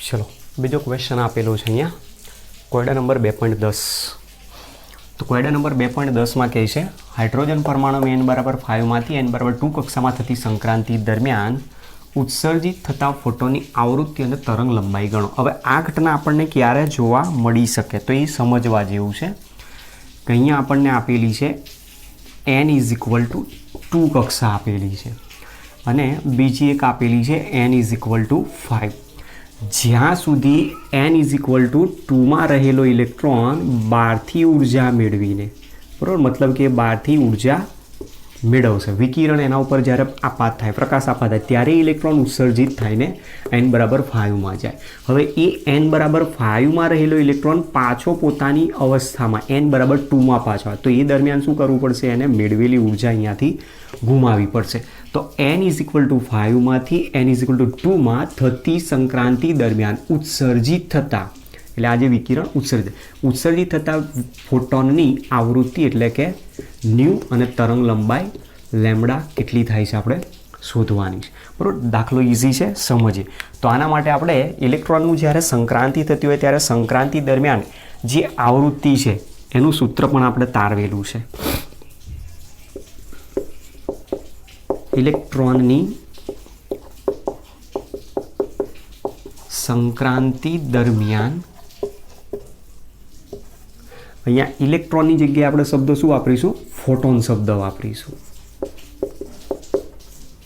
चलो बीजो क्वेश्चन आपेलो है अहींया कोयडा नंबर 2.10। तो कोयडा नंबर 2.10 में कहे छे हाइड्रोजन परमाणु n बराबर 5 मांथी n बराबर 2 कक्षा में थती संक्रांति दरमियान उत्सर्जित थता फोटोनी आवृत्ति अने तरंग लंबाई गणो। हवे आ घटना आपणने क्यारे जोवा मळी शके तो ये समजवा जेवुं छे के अहींया आपणने आपेली छे n = 2 कक्षा आपेली छे अने बीजी एक आपेली छे n = 5। ज्यां सुधी n = 2 में रहेलो इलेक्ट्रॉन बारथी ऊर्जा मेळवीने बराबर मतलब के बारथी ऊर्जा मेळवशे विकिरण एना उपर ज्यारे आपात थाय प्रकाश आपात थाय त्यारे इलेक्ट्रॉन उत्सर्जित थायने n = 5 में जाय। हवे ए n = 5 में रहेलो इलेक्ट्रॉन पाछो पोतानी अवस्था में n = 2 में पाछो तो ये दरमियान शुं करवुं पड़शे एने मेळवेली ऊर्जा अहींयाथी गुमावी पड़शे। तो n = 5 मांथी n = 2 में थती संक्रांति दरमियान उत्सर्जित थता એટલે આજે વિકિરણ उत्सर्जित થતા ફોટોનની આવૃત્તિ એટલે કે ન્યુ અને તરંગ લંબાઈ લેમ્બડા કેટલી થાય છે આપણે શોધવાની છે બરાબર। દાખલો ઇઝી છે સમજીએ। તો આના માટે આપણે ઇલેક્ટ્રોનનું જ્યારે સંક્રાંતિ થતી હોય ત્યારે સંક્રાંતિ દરમિયાન જે આવૃત્તિ છે એનું સૂત્ર પણ આપણે તારવેલું છે। ઇલેક્ટ્રોનની સંક્રાંતિ દરમિયાન अहींया इलेक्ट्रॉन की जगह આપણે शब्द શું વાપરીશું फोटोन शब्द वापरीશું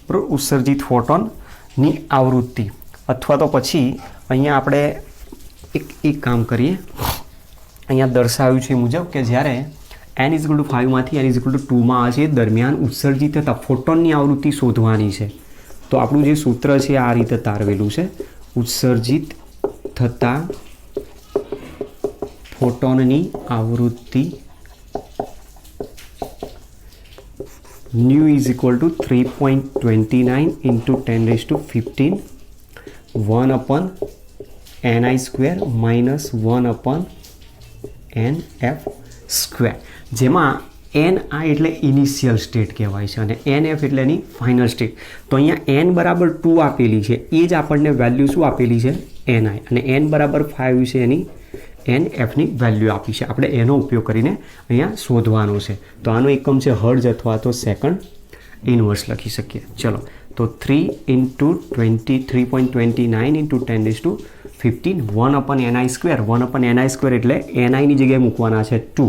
बराबर। उत्सर्जित फोटोन ની आवृत्ति अथवा तो पछी अहींया આપણે एक काम करिए अहींया दर्शाव्યું છે मुजब के જ્યારે n = 5 मांथी n = 2 में आवे दरमियान उत्सर्जित थता फोटोन की आवृत्ति शोधवानी है। तो આપણું જે सूत्र છે आ रीते तारवेલું છે उत्सर्जित थता फोटोननी आवृत्ति न्यू = 3.29 × 10⁻15 1/ni² - 1/nf²। जेमा ni એટલે ઇનિશિયલ સ્ટેટ કહેવાય છે અને nf એટલે એની ફાઇનલ સ્ટેટ। તો અહીંયા n = 2 આપેલી છે એ જ આપણને વેલ્યુ શું આપેલી છે ni અને n = 5 છે એની nf ની વેલ્યુ આપી છે આપણે એનો ઉપયોગ કરીને અહીંયા શોધવાનો છે। તો આનો એકમ છે હર્ટ્ઝ અથવા તો સેકન્ડ ઇન્વર્સ લખી શકીએ। ચલો તો 3 × 3.29 × 10⁻15 1/ni²। 1/ni² એટલે ni ની જગ્યાએ મૂકવાના છે 2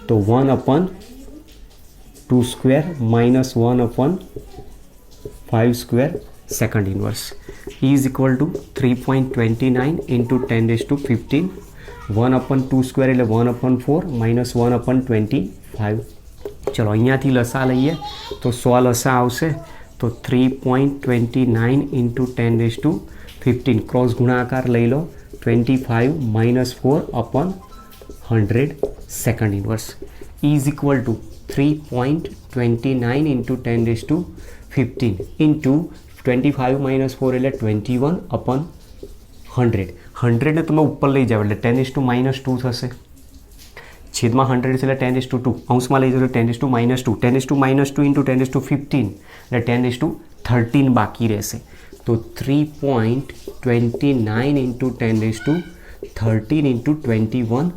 તો 1/2² - 1/5² સેકન્ડ ઇન્વર્સ = 3.29 × 10⁻15 1/2² એટલે 1/4 - 1/25। चलो अहींयाथी लसा लईए तो 100 लसा आवशे तो 3.29 × 10⁻15 क्रॉस गुणाकार लई लो 25 - 4/100 सेकंड इनवर्स = 3.29 × 10⁻15 इंटू 25 - 4 એટલે 21/100। 100 ने તમે ઉપર લઈ જાવ એટલે 10⁻2 થશે છેદમાં 100 છે એટલે 10⁻2 અંશમાં લઈ જાવ 10⁻2 10⁻2 × 10⁻15 એટલે 10⁻13 બાકી રહેશે તો 3.29 × 10⁻13 × 21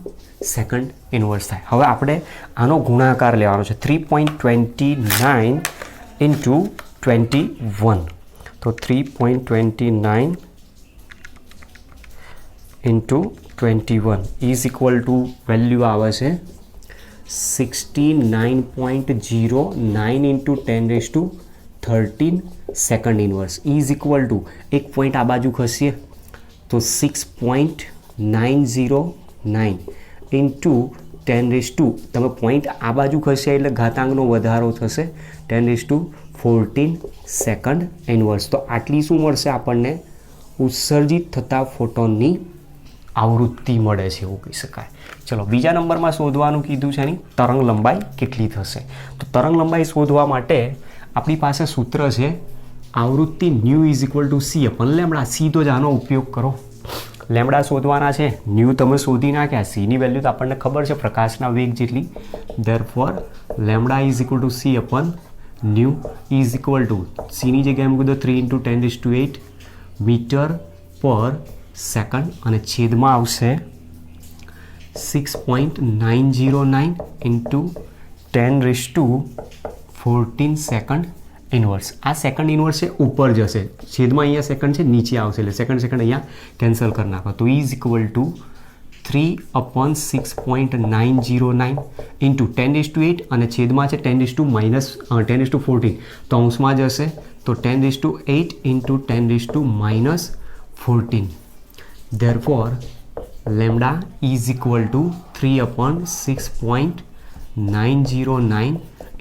સેકન્ડ ઇન્વર્સ થાય। હવે આપણે આનો ગુણાકાર લેવાનો છે 3.29 × 21 તો 3.29 × 21 = વેલ્યુ આવે છે 69.09 × 10⁻13 સેકન્ડ ઇન્વર્સ = એક પોઈન્ટ આ બાજુ ખસીએ તો 6.909 × 10⁻2 તમે પોઈન્ટ આ બાજુ ખસે એટલે ઘાતાંકનો વધારો થશે 10⁻14 સેકન્ડ ઇન્વર્સ। તો આટલી શું મળશે આપણને उत्सर्जित થતા ફોટોનની आवृत्ति મળે છે એવું કહી શકાય। ચલો બીજા નંબરમાં શોધવાનું કીધું છે એની તરંગ લંબાઈ કેટલી થશે। તો તરંગ લંબાઈ શોધવા માટે આપણી પાસે સૂત્ર છે आवृत्ति न्यू = c/λ। સીધો જ આનો ઉપયોગ કરો લેમ્બડા શોધવાના છે ન્યુ તમે શોધી નાખ્યા સીની વેલ્યુ તો આપણને ખબર છે પ્રકાશના વેગ જેટલી ધેરફોર λ = c/ન્યુ = c ની જગ્યાએ મૂકી દો 3 × 10⁸ मीटर पर સેકન્ડ અને છેદમાં આવશે 6.909 ઇન્ટુ 10⁻14 સેકન્ડ ઇન્વર્સ. આ સેકન્ડ ઇન્વર્સ છે ઉપર જશે, છેદમાં અહીંયા સેકન્ડ છે નીચે આવશે, એટલે સેકન્ડ અહીંયા કેન્સલ કરી નાખો. તો ઇઝ ઇક્વલ ટુ 3/6.909 ઇન્ટુ 10⁸ અને છેદમાં છે 10⁻14, તો અંશમાં જશે તો 10⁸ into 10⁻14. Therefore, lambda is equal to 3/6.909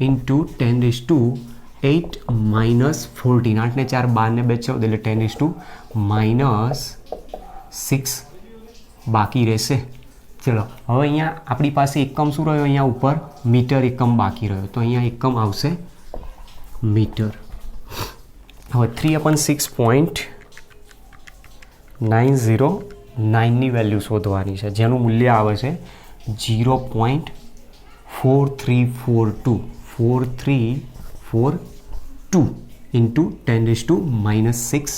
into 10⁻8 minus 14. 8 ને 4 12 ને 2 14 એટલે 10⁻6 બાકી રહેશે. ચલો હવે અહીંયા આપણી પાસે એકમ શું રહ્યો? અહીંયા ઉપર મીટર એકમ બાકી રહ્યો, તો અહીંયા એકમ આવશે મીટર. હવે 3/6.909ની વેલ્યુ શોધવાની છે, જેનું મૂલ્ય આવે છે 0.4342 ઇન્ટુ 10⁻6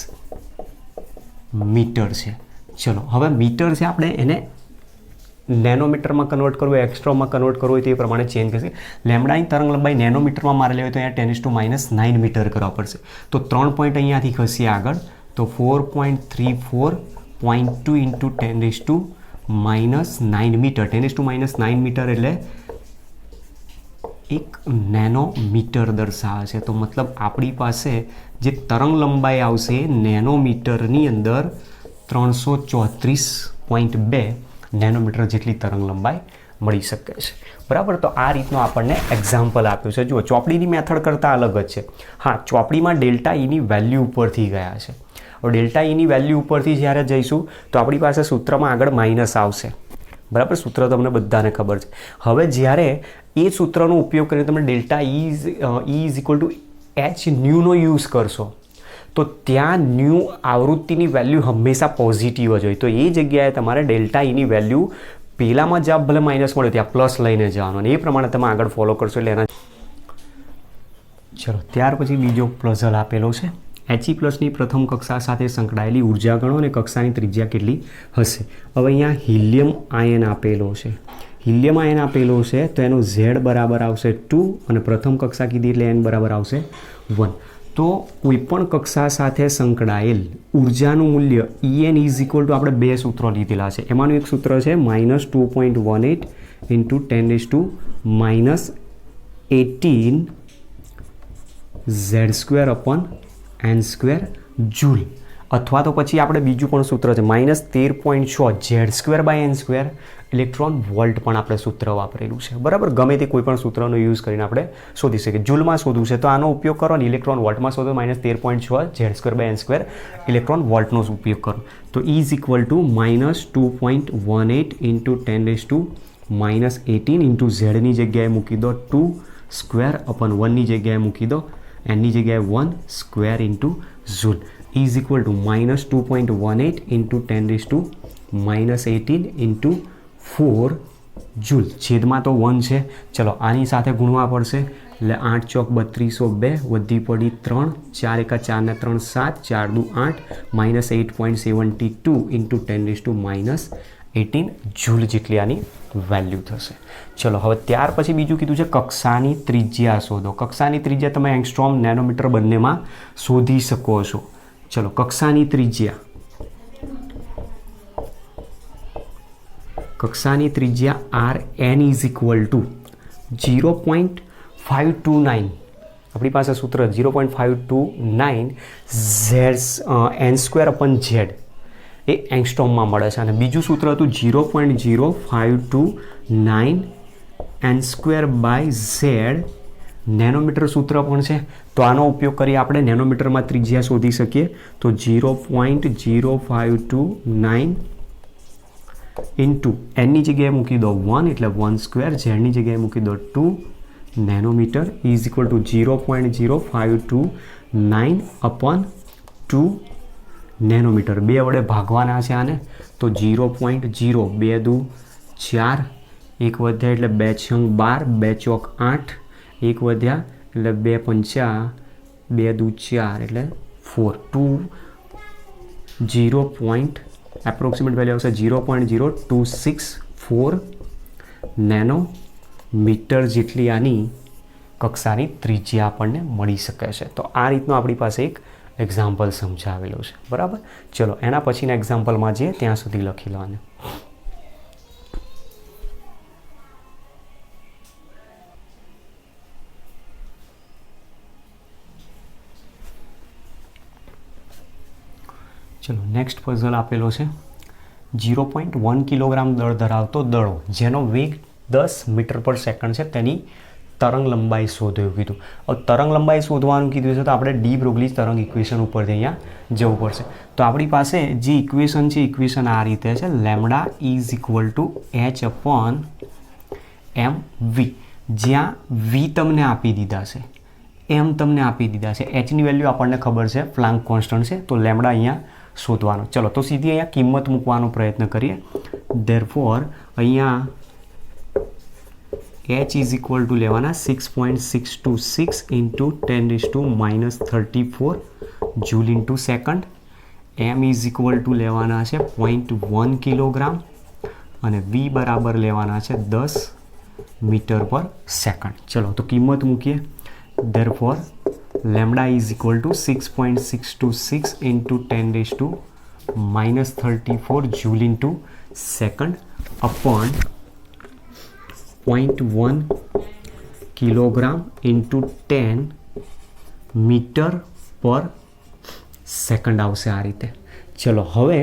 મીટર છે. ચલો હવે મીટર છે, આપણે એને નેનોમીટરમાં કન્વર્ટ કરવું, એક્સ્ટ્રામાં કન્વર્ટ કરવું હોય તો એ પ્રમાણે ચેન્જ કરશે. લેમ્બડાની તરંગ લંબાઈ નેનોમીટરમાં મારે લેવી હોય તો અહીંયા 10⁻9 મીટર કરવા પડશે. તો 3 પોઈન્ટ અહીંયાથી ખસી આગળ, તો 4.34.2 ઇન્ટુ 10⁻9 મીટર. 10⁻9 મીટર એટલે 1 નેનોમીટર દર્શાવે છે. તો મતલબ આપણી પાસે જે તરંગ લંબાઈ આવશે નેનોમીટરની અંદર 334.2 નેનોમીટર જેટલી તરંગ લંબાઈ મળી શકે છે. બરાબર, તો આ રીતનો આપણને એક્ઝામ્પલ આપ્યું છે. જુઓ, ચોપડીની મેથડ કરતાં અલગ જ છે. હા, ચોપડીમાં ડેલ્ટા ઈની વેલ્યુ ઉપરથી ગયા છે. હવે ડેલ્ટા ઈની વેલ્યુ ઉપરથી જ્યારે જઈશું તો આપણી પાસે સૂત્રમાં આગળ માઇનસ આવશે. બરાબર, સૂત્ર તમને બધાને ખબર છે. હવે જ્યારે એ સૂત્રનો ઉપયોગ કરીને તમે delta E is equal to H ન્યૂનો યુઝ કરશો તો ત્યાં ન્યૂ આવૃત્તિની વેલ્યુ હંમેશા પોઝિટિવ જ હોય. તો એ જગ્યાએ તમારે ડેલ્ટા ઈની વેલ્યુ પહેલામાં જવાબ ભલે માઇનસ મળે ત્યાં પ્લસ લઈને જવાનો, અને એ પ્રમાણે તમે આગળ ફોલો કરશો એટલે એના. ચલો ત્યાર પછી બીજો પઝલ આપેલો છે. He પ્લસની પ્રથમ કક્ષા સાથે સંકળાયેલી ઉર્જા ગણો અને કક્ષાની ત્રિજ્યા કેટલી હશે. હવે અહીંયા હિલિયમ આયન આપેલો છે. હિલિયમ આયન આપેલો છે તો એનો Z બરાબર આવશે 2 અને પ્રથમ કક્ષા કીધી એટલે N બરાબર આવશે 1. તો કોઈપણ કક્ષા સાથે સંકળાયેલ ઉર્જાનું મૂલ્ય En ઇઝ ઇક્વલ ટુ આપણે બે સૂત્રો લીધેલા છે. એમાંનું એક સૂત્ર છે -2.18 into 10⁻18 Z² upon N² joule, અથવા તો પછી આપણે બીજું પણ સૂત્ર છે -13.6 Z² N² ઇલેક્ટ્રોન વોલ્ટ પણ આપણે સૂત્ર વાપરેલું છે. બરાબર, ગમે તે કોઈ પણ સૂત્રનો યુઝ કરીને આપણે શોધી શકીએ. જૂલમાં શોધવું છે તો આનો ઉપયોગ કરો ને ઇલેક્ટ્રોન વોલ્ટમાં શોધો -13.6 Z² N² ઇલેક્ટ્રોન વોલ્ટનો ઉપયોગ કરો. તો is equal to -2.18 into 10⁻18 into ઝેડની જગ્યાએ મૂકી દો 2² અપન 1ની જગ્યાએ મૂકી દો એનની જગ્યાએ 1² into ઝૂલ is equal to -2.18 into 10⁻18 into 4 joule. છેદમાં તો 1 છે, ચલો આની સાથે ગુણવા પડશે એટલે 8 ચોક 3202 વધી પડી 3, 4 એકા 4 ને 3 7, 4 દુ 8 -8.72 ઇન્ટુ 10⁻18 જૂલ જેટલી આની વેલ્યુ થશે. ચલો હવે ત્યાર પછી બીજું કીધું છે કક્ષાની ત્રિજ્યા શોધો. કક્ષાની ત્રિજ્યા તમે એંગસ્ટ્રોમ નેનોમીટર બંનેમાં શોધી શકો છો. ચલો કક્ષાની ત્રિજ્યા Rn ઇઝ ઇક્વલ ટુ 0.529. આપણી પાસે સૂત્ર 0.529 N² અપન Z એ એંગસ્ટ્રોમમાં મળે છે. અને બીજું સૂત્ર હતું 0.0529 N² બાય Z નેનોમીટર સૂત્ર પણ છે. તો આનો ઉપયોગ કરી આપણે નેનોમીટરમાં ત્રિજ્યા શોધી શકીએ. તો 0.0529 ઇન્ટુ એનની જગ્યાએ મૂકી દો 1 એટલે 1², ઝેડની જગ્યાએ મૂકી દો 2 nanometre is equal two 0.0529 upon 2 nanometre. બે વડે ભાગવાના છે આને, તો 0.0 2 દુ 4, 1 વધ્યા એટલે 2 છંગ 12, 2 ચોક 8, 1 વધ્યા એટલે 2 પંચા 2 દુ 4 એટલે 4. 0.0529 એપ્રોક્સિમેટ વેલ્યુ આવશે 0.0264 નેનોમીટર જેટલી આની કક્ષાની ત્રિજ્યા આપણને મળી શકે છે. તો આ રીતનું આપણી પાસે એક એક્ઝામ્પલ સમજાવેલું છે. બરાબર, ચલો એના પછીના એક્ઝામ્પલમાં જઈએ ત્યાં સુધી લખી લો આને. ચલો નેક્સ્ટ પઝલ આપેલો છે 0.1 કિલોગ્રામ દળ ધરાવતો દડો જેનો વેગ 10 મીટર પર સેકન્ડ છે તેની તરંગ લંબાઈ શોધો એવું કીધું. હવે તરંગ લંબાઈ શોધવાનું કીધું છે તો આપણે ડી બ્રોગલી તરંગ ઇક્વેશન ઉપરથી અહીંયા જવું પડશે. તો આપણી પાસે જે ઇક્વેશન છે ઇક્વેશન આ રીતે છે lambda is equal to H upon M V, જ્યાં વી તમને આપી દીધા છે, એમ તમને આપી દીધા છે, એચની વેલ્યુ આપણને ખબર છે પ્લાન્ક કોન્સ્ટન્ટ છે, તો લેમડા અહીંયા શોધવાનો. ચલો તો સીધી અહીંયા કિંમત મૂકવાનો પ્રયત્ન કરીએ. ધેરફોર અહીંયા h ઇઝ ઇક્વલ ટુ લેવાના 6.626 into 10⁻⁻34 joule into second. m is equal two લેવાના છે 0.1 કિલોગ્રામ અને v બરાબર લેવાના છે 10 મીટર પર સેકન્ડ. ચલો તો કિંમત મૂકીએ. Therefore lambda is equal to 6.626 into 10⁻⁻34 joule into second upon 0.1 kilogram into 10 metre per second આવશે આ રીતે. ચલો હવે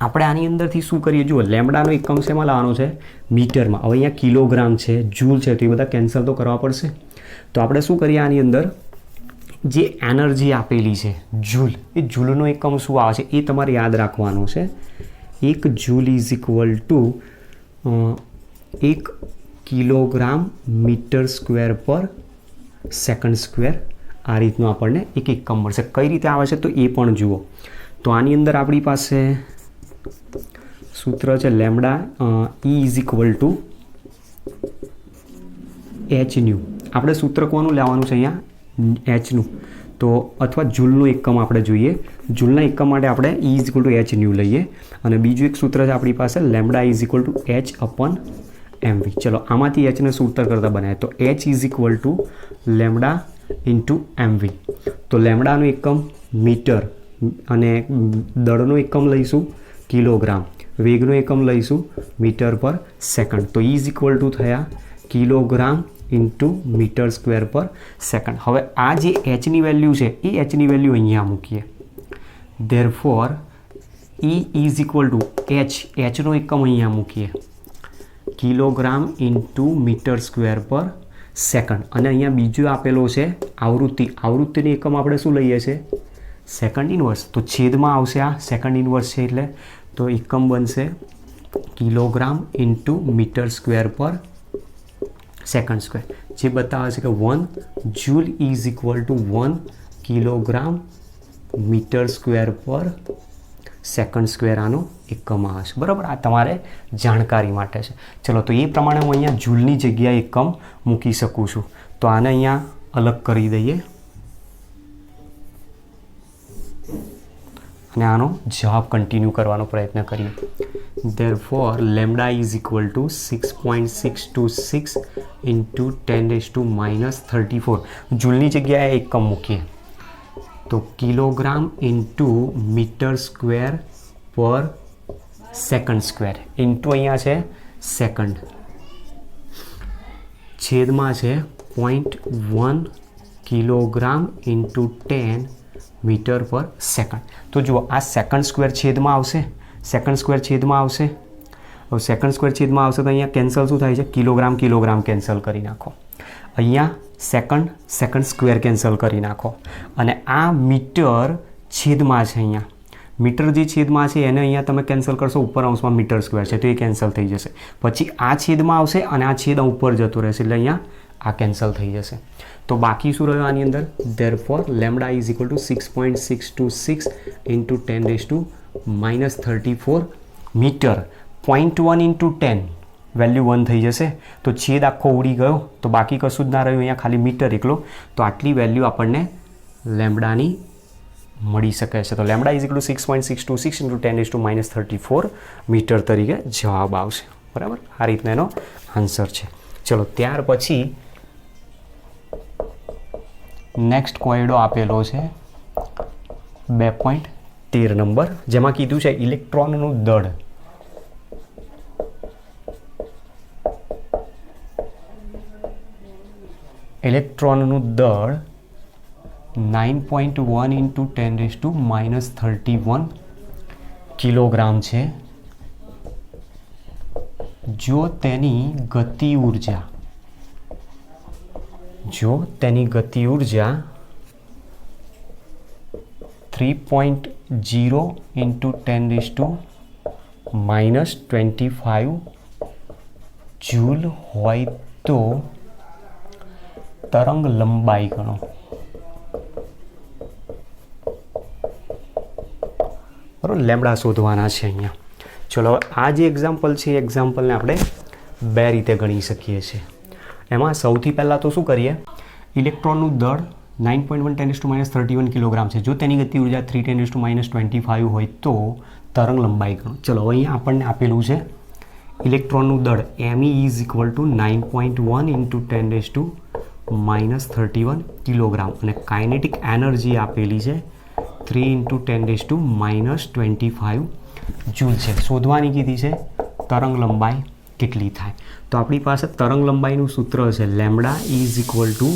આપણે આની અંદરથી શું કરીએ, જુઓ લેમડાનો એકમ શેમાં લાવવાનો છે, મીટરમાં. હવે અહીંયા કિલોગ્રામ છે, જૂલ છે, તો એ બધા કેન્સલ તો કરવા પડશે. તો આપણે શું કરીએ, આની અંદર જે એનર્જી આપેલી છે જૂલ, એ જૂલનો એકમ શું આવે છે એ તમારે યાદ રાખવાનું છે. 1 joule is equal to 1 kilogram metre square per second square. આ રીતનું આપણને એક એકમ મળશે. કઈ રીતે આવે છે તો એ પણ જુઓ. તો આની અંદર આપણી પાસે સૂત્ર છે lambda E is equal to H new. આપણે સૂત્ર કોનું લેવાનું છે અહીંયા, એચનું. તો અથવા જૂલનું એકમ આપણે જોઈએ. જૂલના એકમ માટે આપણે E is equal to H nu લઈએ. અને બીજું એક સૂત્ર છે આપણી પાસે lambda is equal to H upon M V. ચલો આમાંથી એચને સૂત્ર કરતાં બનાવે તો H is equal to lambda into M V. તો લેમડાનું એકમ મીટર અને દળનો એકમ લઈશું કિલોગ્રામ, વેગનો એકમ લઈશું મીટર પર સેકન્ડ. તો ઇઝ ઇક્વલ ટુ થયા kilogram into metre square per second. હવે આ જે એચની વેલ્યુ છે એ એચની વેલ્યુ અહીંયા મૂકીએ. Therefore E is equal to એચનો એકમ અહીંયા મૂકીએ kilogram into metre square per second. અને અહીંયા બીજું આપેલો છે આવૃત્તિ. આવૃત્તિની એકમ આપણે શું લઈએ છીએ, સેકન્ડ ઇન્વર્સ. તો છેદમાં આવશે આ સેકન્ડ ઇન્વર્સ છે એટલે તો એકમ બનશે kilogram into metre square per second square, જે બતાવે છે કે 1 joule is equal to 1 kilogram metre square per second square આનો એકમ આવે છે. બરાબર, આ તમારે જાણકારી માટે છે. ચલો તો એ પ્રમાણે હું અહીંયા જૂલની જગ્યાએ એકમ મૂકી શકું છું. તો આને અહીંયા અલગ કરી દઈએ અને આનો જવાબ કન્ટિન્યુ કરવાનો પ્રયત્ન કરીએ. Therefore lambda is equal to 6.626 into 10⁻⁻34. જૂલની જગ્યાએ એકમ મૂકીએ તો kilogram into metre square per second square into અહીંયા છે સેકન્ડ, છેદમાં છે 0.1 kilogram into 10 metre per second. તો જુઓ આ સેકન્ડ સ્ક્વેર છેદમાં આવશે, સેકન્ડ સ્ક્વેર છેદમાં આવશે. હવે સેકન્ડ સ્ક્વેર છેદમાં આવશે તો અહીંયા કેન્સલ શું થાય છે, કિલોગ્રામ કિલોગ્રામ કેન્સલ કરી નાખો. અહીંયા સેકન્ડ સેકન્ડ સ્ક્વેર કેન્સલ કરી નાખો. અને આ મીટર છેદમાં છે, અહીંયા મીટર જે છેદમાં છે એને અહીંયા તમે કેન્સલ કરશો, ઉપર અંશમાં મીટર સ્ક્વેર છે તો એ કેન્સલ થઈ જશે. પછી આ છેદમાં આવશે અને આ છેદ ઉપર જતો રહેશે એટલે અહીંયા આ કેન્સલ થઈ જશે. તો બાકી શું રહ્યું આની અંદર, therefore lambda is equal to 6.626 into 10⁻⁻34 metre. 0.1 into 10 value 1 થઈ જશે તો છેદ આખો ઉડી ગયો તો બાકી કશું જ ના રહ્યું, અહીંયા ખાલી મીટર એકલો. તો આટલી વેલ્યુ આપણને લેમડાની મળી શકે છે. તો lambda is equal to 6.626 into 10⁻34 metre તરીકે જવાબ આવશે. બરાબર, આ રીતના એનો આન્સર છે. ચલો, ત્યાર પછી નેક્સ્ટ કોયડો આપેલો છે 2.13 નંબર, જેમાં કીધું છે ઇલેક્ટ્રોનનું દળ દળ 9.1 ઇન્ટુ 10⁻31 કિલોગ્રામ છે. જો તેની ગતિ ઉર્જા 3.0 ઇન્ટુ 10⁻25 જૂલ હોય તો તરંગ લંબાઈ ગણો. બરાબર, લેમડા શોધવાના છે અહીંયા. ચલો, આ જે એક્ઝામ્પલ છે એ એક્ઝામ્પલને આપણે બે રીતે ગણી શકીએ છીએ. એમાં સૌથી પહેલાં તો શું કરીએ, ઇલેક્ટ્રોનનું દળ 9.1 10⁻31 કિલોગ્રામ છે. જો તેની ગતિ ઉર્જા 3 10⁻25 હોય તો તરંગ લંબાઈ ગણો. ચલો, અહીંયા આપણને આપેલું છે ઇલેક્ટ્રોનનું દળ me is equal two 9.1 into 10⁻31 kilogram અને કાઇનેટિક એનર્જી આપેલી છે 3 ઇન્ટુ 10⁻25 જૂલ છે. શોધવાની કીધી છે તરંગ લંબાઈ કેટલી થાય. તો આપણી પાસે તરંગ લંબાઈનું સૂત્ર છે lambda is equal two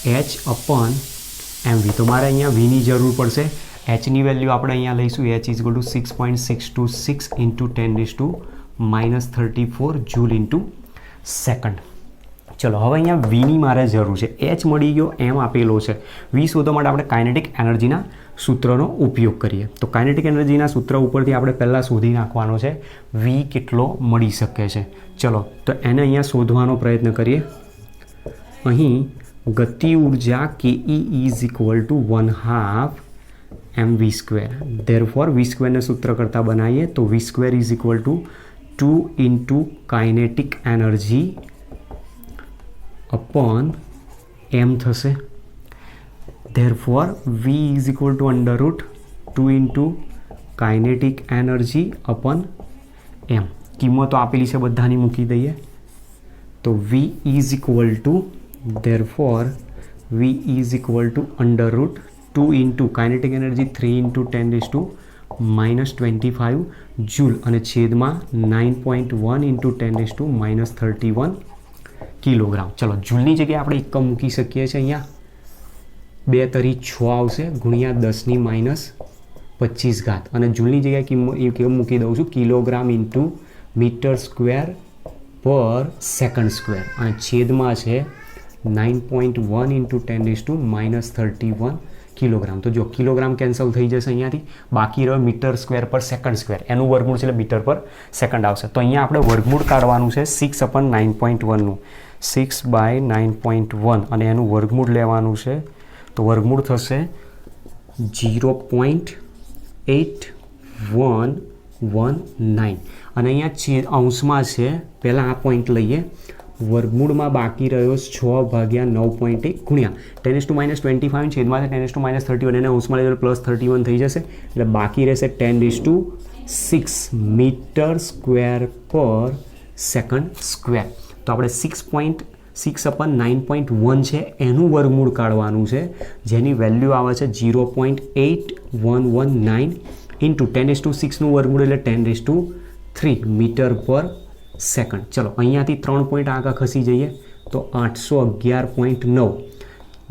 h/mv. તો મારે અહીંયા વીની જરૂર પડશે. એચની વેલ્યુ આપણે અહીંયા લઈશું, h is equal to 6.626 into 10⁻34 joule into second. ચલો, હવે અહીંયા વીની મારે જરૂર છે. એચ મળી ગયો, એમ આપેલો છે. વી શોધવા માટે આપણે કાઇનેટિક એનર્જીના સૂત્રનો ઉપયોગ કરીએ. તો કાઇનેટિક એનર્જીના સૂત્ર ઉપરથી આપણે પહેલાં શોધી નાખવાનો છે વી કેટલો મળી શકે છે. ચલો, તો એને અહીંયા શોધવાનો પ્રયત્ન કરીએ. અહીં ગતિ ઉર્જા ke is equal to 1/2 mv². Therefore V ને સૂત્ર કરતાં બનાવીએ તો V is equal to 2 into kinetic energy upon m થશે. Therefore V is equal to √2 into kinetic energy upon m. કિંમતો આપેલી છે બધાની મૂકી દઈએ તો V is equal to therefore V is equal to √2 into kinetic energy 3 into 10⁻25 joule અને છેદમાં 9.1 ઇન્ટુ 10⁻31 કિલોગ્રામ. ચલો, જૂલની જગ્યાએ આપણે એકમ મૂકી શકીએ છીએ. અહીંયા 2 તરી 6 આવશે ગુણ્યા 10⁻25 અને જૂલની જગ્યાએ કિંમત મૂકી દઉં છું kilogram into metre square per second square અને છેદમાં છે 9.1 ઇન્ટુ 10⁻31 કિલોગ્રામ. તો જો કિલોગ્રામ કેન્સલ થઈ જશે અહીંયાથી, બાકી રહ્યો metre square per second square, એનું વર્ગમૂળ છે એટલે મીટર પર સેકન્ડ આવશે. તો અહીંયા આપણે વર્ગમૂળ કાઢવાનું છે 6/9.1નું, 6/9.1 અને એનું વર્ગમૂળ લેવાનું છે. તો વર્ગમૂળ થશે 0.8119 અને અહીંયા અંશમાં છે. પહેલાં આ પોઈન્ટ લઈએ, વર્ગમૂળમાં બાકી રહ્યો 6/9.1 ગુણ્યા 10⁻25 છેદમાં છે 10⁻31 એને અંશમાં લઈએ તો +31 થઈ જશે એટલે બાકી રહેશે 10⁻6 metre square per second square. તો આપણે 6/9.1 છે એનું વર્ગમૂળ કાઢવાનું છે, જેની વેલ્યુ આવે છે 0.8119 ઇન્ટુ 10⁻6નું વર્ગમૂળ એટલે 10⁻3 મીટર પર સેકન્ડ. ચલો, અહીંયાથી 3 પોઈન્ટ આગળ ખસી જઈએ તો 811.9.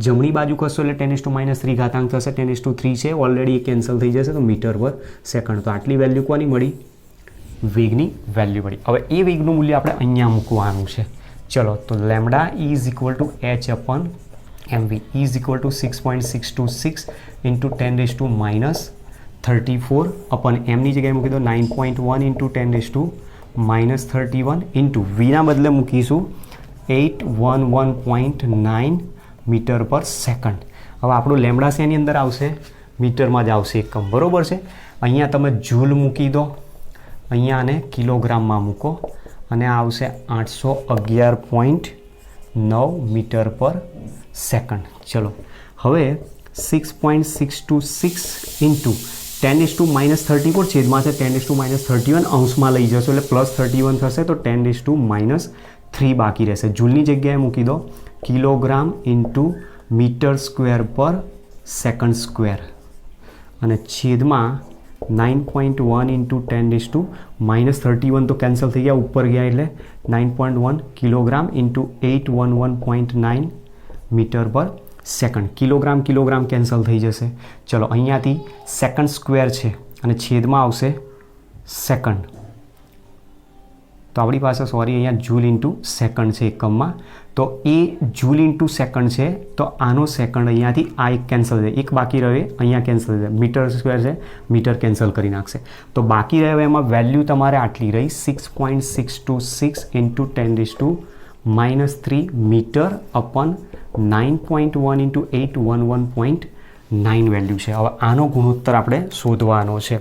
જમણી બાજુ ખસશો એટલે 10⁻³ ઘાતાંક થશે. 10⁻3 છે ઓલરેડી કેન્સલ થઈ જશે તો મીટર પર સેકન્ડ. તો આટલી વેલ્યુ કોની મળી? વેગની વેલ્યુ મળી. હવે એ વેગનું મૂલ્ય આપણે અહીંયા મૂકવાનું છે. ચલો, તો lambda is equal two h/mv is equal to 6.626 into 10⁻34 અપન એમની જગ્યાએ મૂકી દો 9.1 ઇન્ટુ 10⁻31 ઇન્ટુ વીના બદલે મૂકીશું 811.9 મીટર પર સેકન્ડ. હવે આપણું લેમડા શેની અંદર આવશે? મીટરમાં જ આવશે એકમ, બરાબર છે. અહીંયા તમે જૂલ મૂકી દો, અહીંયા આને કિલોગ્રામમાં મૂકો અને આ આવશે 811.9 મીટર પર સેકન્ડ. ચલો, હવે 6.626 ઇન્ટુ 10⁻34 છેદમાં છે 10⁻31 અંશમાં લઈ જશો એટલે +31 થશે તો 10⁻3 બાકી રહેશે. જૂલની જગ્યાએ મૂકી દો kilogram into metre square per second square અને છેદમાં 9.1 ઇન્ટુ 10⁻31 તો કેન્સલ થઈ ગયા, ઉપર ગયા એટલે 9.1 kilogram into 811.9 metre per second. Kilogram kilogram cancel થઈ જશે. ચલો અહીંયાથી સેકન્ડ સ્ક્વેર છે અને છેદમાં આવશે સેકન્ડ, તો આપણી પાસે અહીંયા જૂલ ઇન્ટુ સેકન્ડ છે એકમમાં, તો એ જૂલ ઇન્ટુ સેકન્ડ છે તો આનો સેકન્ડ અહીંયાથી આ એક કેન્સલ થાય, એક બાકી રહે અહીંયા કેન્સલ થાય, મીટર સ્ક્વેર છે મીટર કેન્સલ કરી નાખશે. તો બાકી રહે એમાં વેલ્યુ તમારે આટલી રહી 6.626 into 10⁻³ metre upon 9.1 into 811.9 value છે. હવે આનો ગુણોત્તર આપણે શોધવાનો છે.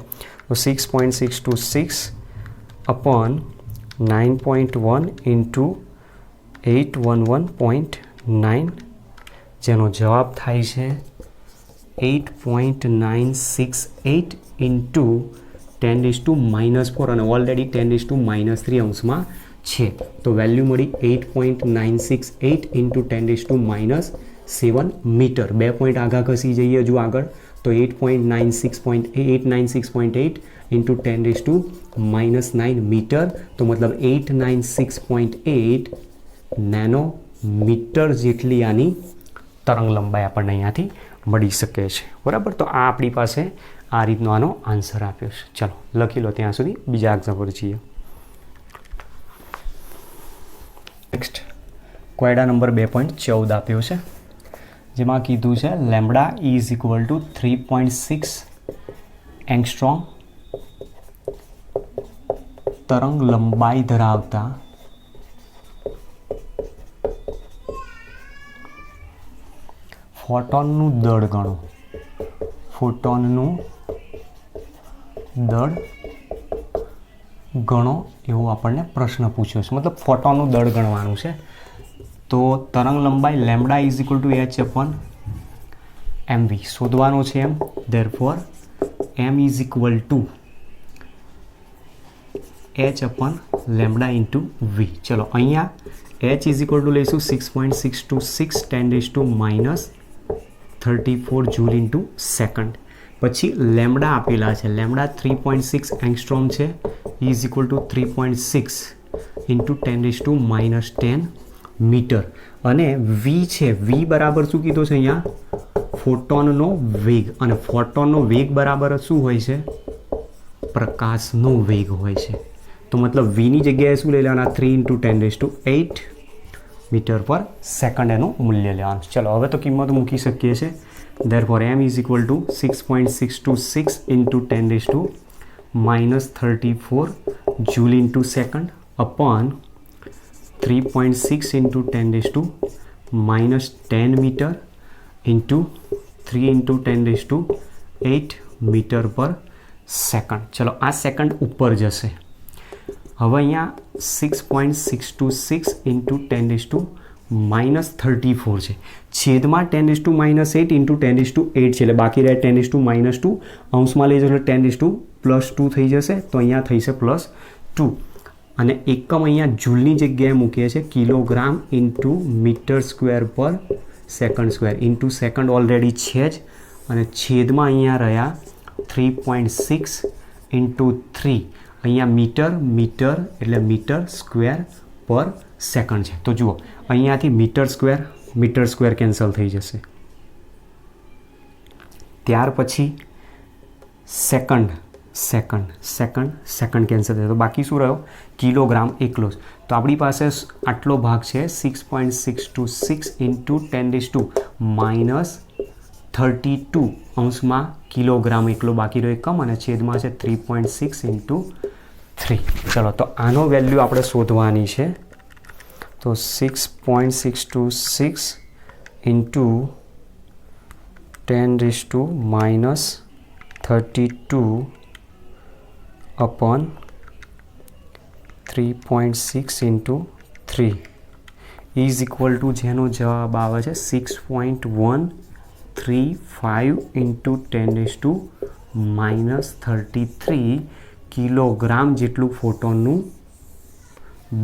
તો 6.626 અપોન 9.1 ઇન્ટુ 811.9 જેનો જવાબ થાય છે 8.968 ઇન્ટુ 10⁻⁻4 અને ઓલરેડી 10⁻³ અંશમાં છે તો વેલ્યુ મળી 8.968 ઇન્ટુ 10⁻7 મીટર. 2 પોઈન્ટ આગળ ખસી જઈએ હજુ આગળ તો 896.8 ઇન્ટુ 10⁻9 મીટર, તો મતલબ 896.8 નેનોમીટર જેટલી આની તરંગ લંબાઈ આપણને અહીંયાથી મળી શકે છે. બરાબર, તો આ આપણી પાસે આ રીતનો આનો આન્સર આપ્યો છે. ચલો લખી લો ત્યાં સુધી, બીજા એક્ઝામ્પલ છીએ. નેક્સ્ટ કોયડા નંબર 2.14 આપ્યો છે, જેમાં કીધું છે lambda is equal to 3.6 angstrom તરંગ લંબાઈ ધરાવતા ફોટોનનું દળ ગણો. ફોટોનનું દળ ગણો એવો આપણને પ્રશ્ન પૂછ્યો છે, મતલબ ફોટોનનું દળ ગણવાનું છે. તો તરંગ લંબાઈ lambda is equal to h upon mv શોધવાનો છે એમ. Therefore m is equal to h upon lambda into v. ચલો અહીંયા h ઇઝ ઇક્વલ ટુ લઈશું 6.626 10⁻34 જૂલ ઇન્ટુ સેકન્ડ. પછી લેમ્બડા આપેલા છે, લેમ્બડા 3.6 એંગસ્ટ્રોમ છે, is equal to 3.6 into 10⁻10 metre. અને વી છે, વી બરાબર શું કીધું છે અહીંયા ફોટોનનો વેગ, અને ફોટોનનો વેગ બરાબર શું હોય છે પ્રકાશનો વેગ હોય છે. તો મતલબ વીની જગ્યાએ શું લઈ લેવાના 3 ઇન્ટુ 10⁸ મીટર પર સેકન્ડ એનું મૂલ્ય લેવાનું. ચલો હવે તો કિંમત મૂકી શકીએ છીએ. Therefore m is equal to 6.626 into 10⁻34 joule into second upon 3.6 into 10⁻10 metre into 3 into 10⁸ metre per second. ચલો આ સેકન્ડ ઉપર જશે. હવે અહીંયા 6.626 ઇન્ટુ 10⁻34 છે, છેદમાં 10⁻8 ઇન્ટુ 10⁸ છે, એટલે બાકી રહે 10⁻2 અંશમાં લઈ જશે 10⁻2 થઈ જશે, તો અહીંયા થઈ છે +2. અને એકમ અહીંયા જૂલની જગ્યાએ મૂકીએ છીએ kilogram into metre square per second square into second already છે જ, અને છેદમાં અહીંયા રહ્યા 3.6 ઇન્ટુ 3, અહીંયા મીટર એટલે મીટર સ્ક્વેર પર સેકન્ડ છે. તો જુઓ અહીંયાથી મીટર સ્ક્વેર કેન્સલ થઈ જશે. ત્યાર પછી સેકન્ડ કેન્સલ થશે, તો બાકી શું રહ્યો કિલોગ્રામ એકલો જ. તો આપણી પાસે આટલો ભાગ છે 6.626 ઇન્ટુ 10⁻32 અંશમાં કિલોગ્રામ એકલો બાકી રહ્યો એકમ, અને છેદમાં છે 3.6 ઇન્ટુ 3. ચલો તો આનો વેલ્યુ આપણે શોધવાની છે. તો 6.626 into 10⁻32 upon 3.6 into 3 is equal two જેનો જવાબ આવે છે 6.1 0.35 ઇન્ટુ 10⁻³ કિલોગ્રામ જેટલું ફોટોનનું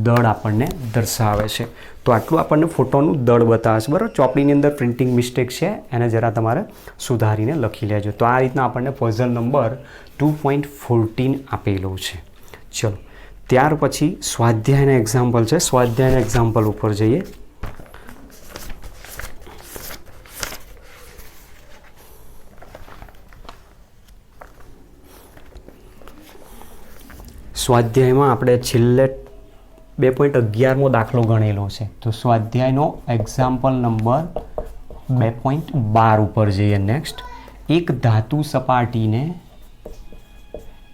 દળ આપણને દર્શાવે છે. તો આટલું આપણને ફોટોનું દળ બતાવે છે. બરાબર, ચોપડીની અંદર પ્રિન્ટિંગ મિસ્ટેક છે, એને જરા તમારે સુધારીને લખી લેજો. તો આ રીતના આપણને પઝલ નંબર 2.14 આપેલો છે. ચલો, ત્યાર પછી સ્વાધ્યાયના એક્ઝામ્પલ છે. સ્વાધ્યાયના એક્ઝામ્પલ ઉપર જઈએ. સ્વાધ્યાયમાં આપણે છેલ્લે 2.11મો દાખલો ગણેલો છે. તો સ્વાધ્યાયનો એક્ઝામ્પલ નંબર 2.12 ઉપર જઈએ. નેક્સ્ટ, એક ધાતુ સપાટીને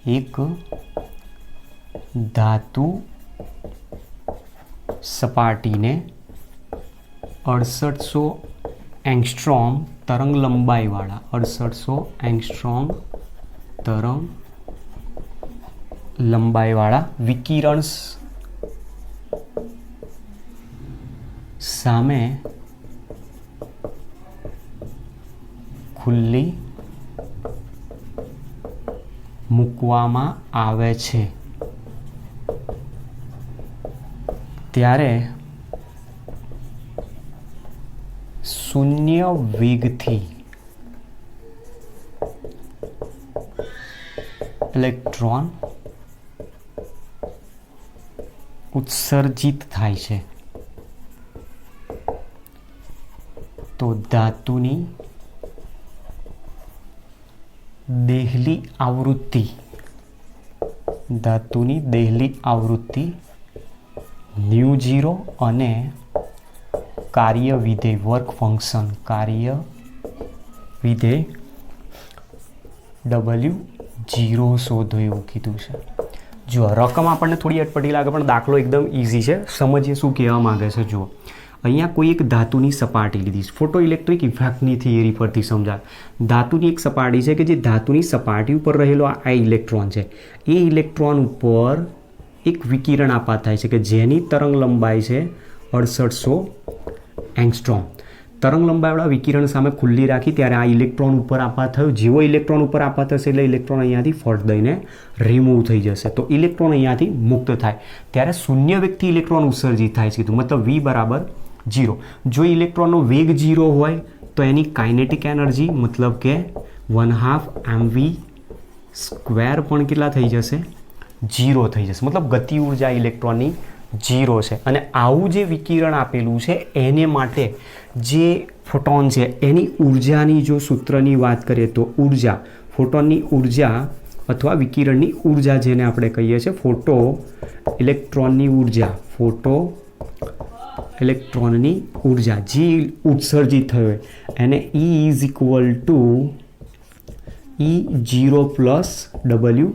6800 એંગસ્ટ્રોમ તરંગ લંબાઈવાળા 6800 એંગસ્ટ્રોમ તરંગ લંબાઈવાળા વિકિરણ સામે ખુલ્લી મૂકવામાં આવે છે ત્યારે શૂન્ય વેગથી ઇલેક્ટ્રોન ઉત્સર્જિત થાય છે. તો ધાતુની દેહલી આવૃત્તિ ν0 અને કાર્ય વિધેય વર્ક ફંક્શન W0 શોધો એવું કીધું છે. જો રકમ આપણને થોડી અટપટી લાગે પણ દાખલો એકદમ ઇઝી છે. સમજીએ શું કહેવા માંગે છે. જુઓ, અહીંયા કોઈ એક ધાતુની સપાટી લીધી છે. ફોટો ઇલેક્ટ્રિક ઇફેક્ટની થિયરી પરથી સમજાય. ધાતુની એક સપાટી છે કે જે ધાતુની સપાટી ઉપર રહેલો આ ઇલેક્ટ્રોન છે. એ ઇલેક્ટ્રોન ઉપર એક વિકિરણ આપાત થાય છે કે જેની તરંગ લંબાઈ છે 6800 એંગસ્ટ્રોમ. તરંગ લંબાઈવાળા વિકિરણ સામે ખુલ્લી રાખી ત્યારે આ ઇલેક્ટ્રોન ઉપર આપાત થયો. જેવો ઇલેક્ટ્રોન ઉપર આપાત થશે એટલે ઇલેક્ટ્રોન અહીંયાથી ફટ દઈને રિમૂવ થઈ જશે. તો ઇલેક્ટ્રોન અહીંયાથી મુક્ત થાય ત્યારે શૂન્ય વેગથી ઇલેક્ટ્રોન ઉત્સર્જિત થાય છે. મતલબ V બરાબર 0. જો ઇલેક્ટ્રોનનો વેગ 0 હોય તો એની કાઇનેટિક એનર્જી મતલબ કે 1/2 mv² પણ કેટલા થઈ જશે? 0 થઈ જશે. મતલબ ગતિ ઉર્જા ઇલેક્ટ્રોનની 0 છે. અને આવું જે વિકિરણ આપેલું છે એને માટે જે ફોટોન છે એની ઉર્જાની જો સૂત્રની વાત કરીએ તો ઉર્જા, ફોટોનની ઉર્જા અથવા વિકિરણની ઉર્જા જેને આપણે કહીએ છીએ ફોટો ઇલેક્ટ્રોનની ઉર્જા જે ઉત્સર્જિત થયો એને E0 plus W0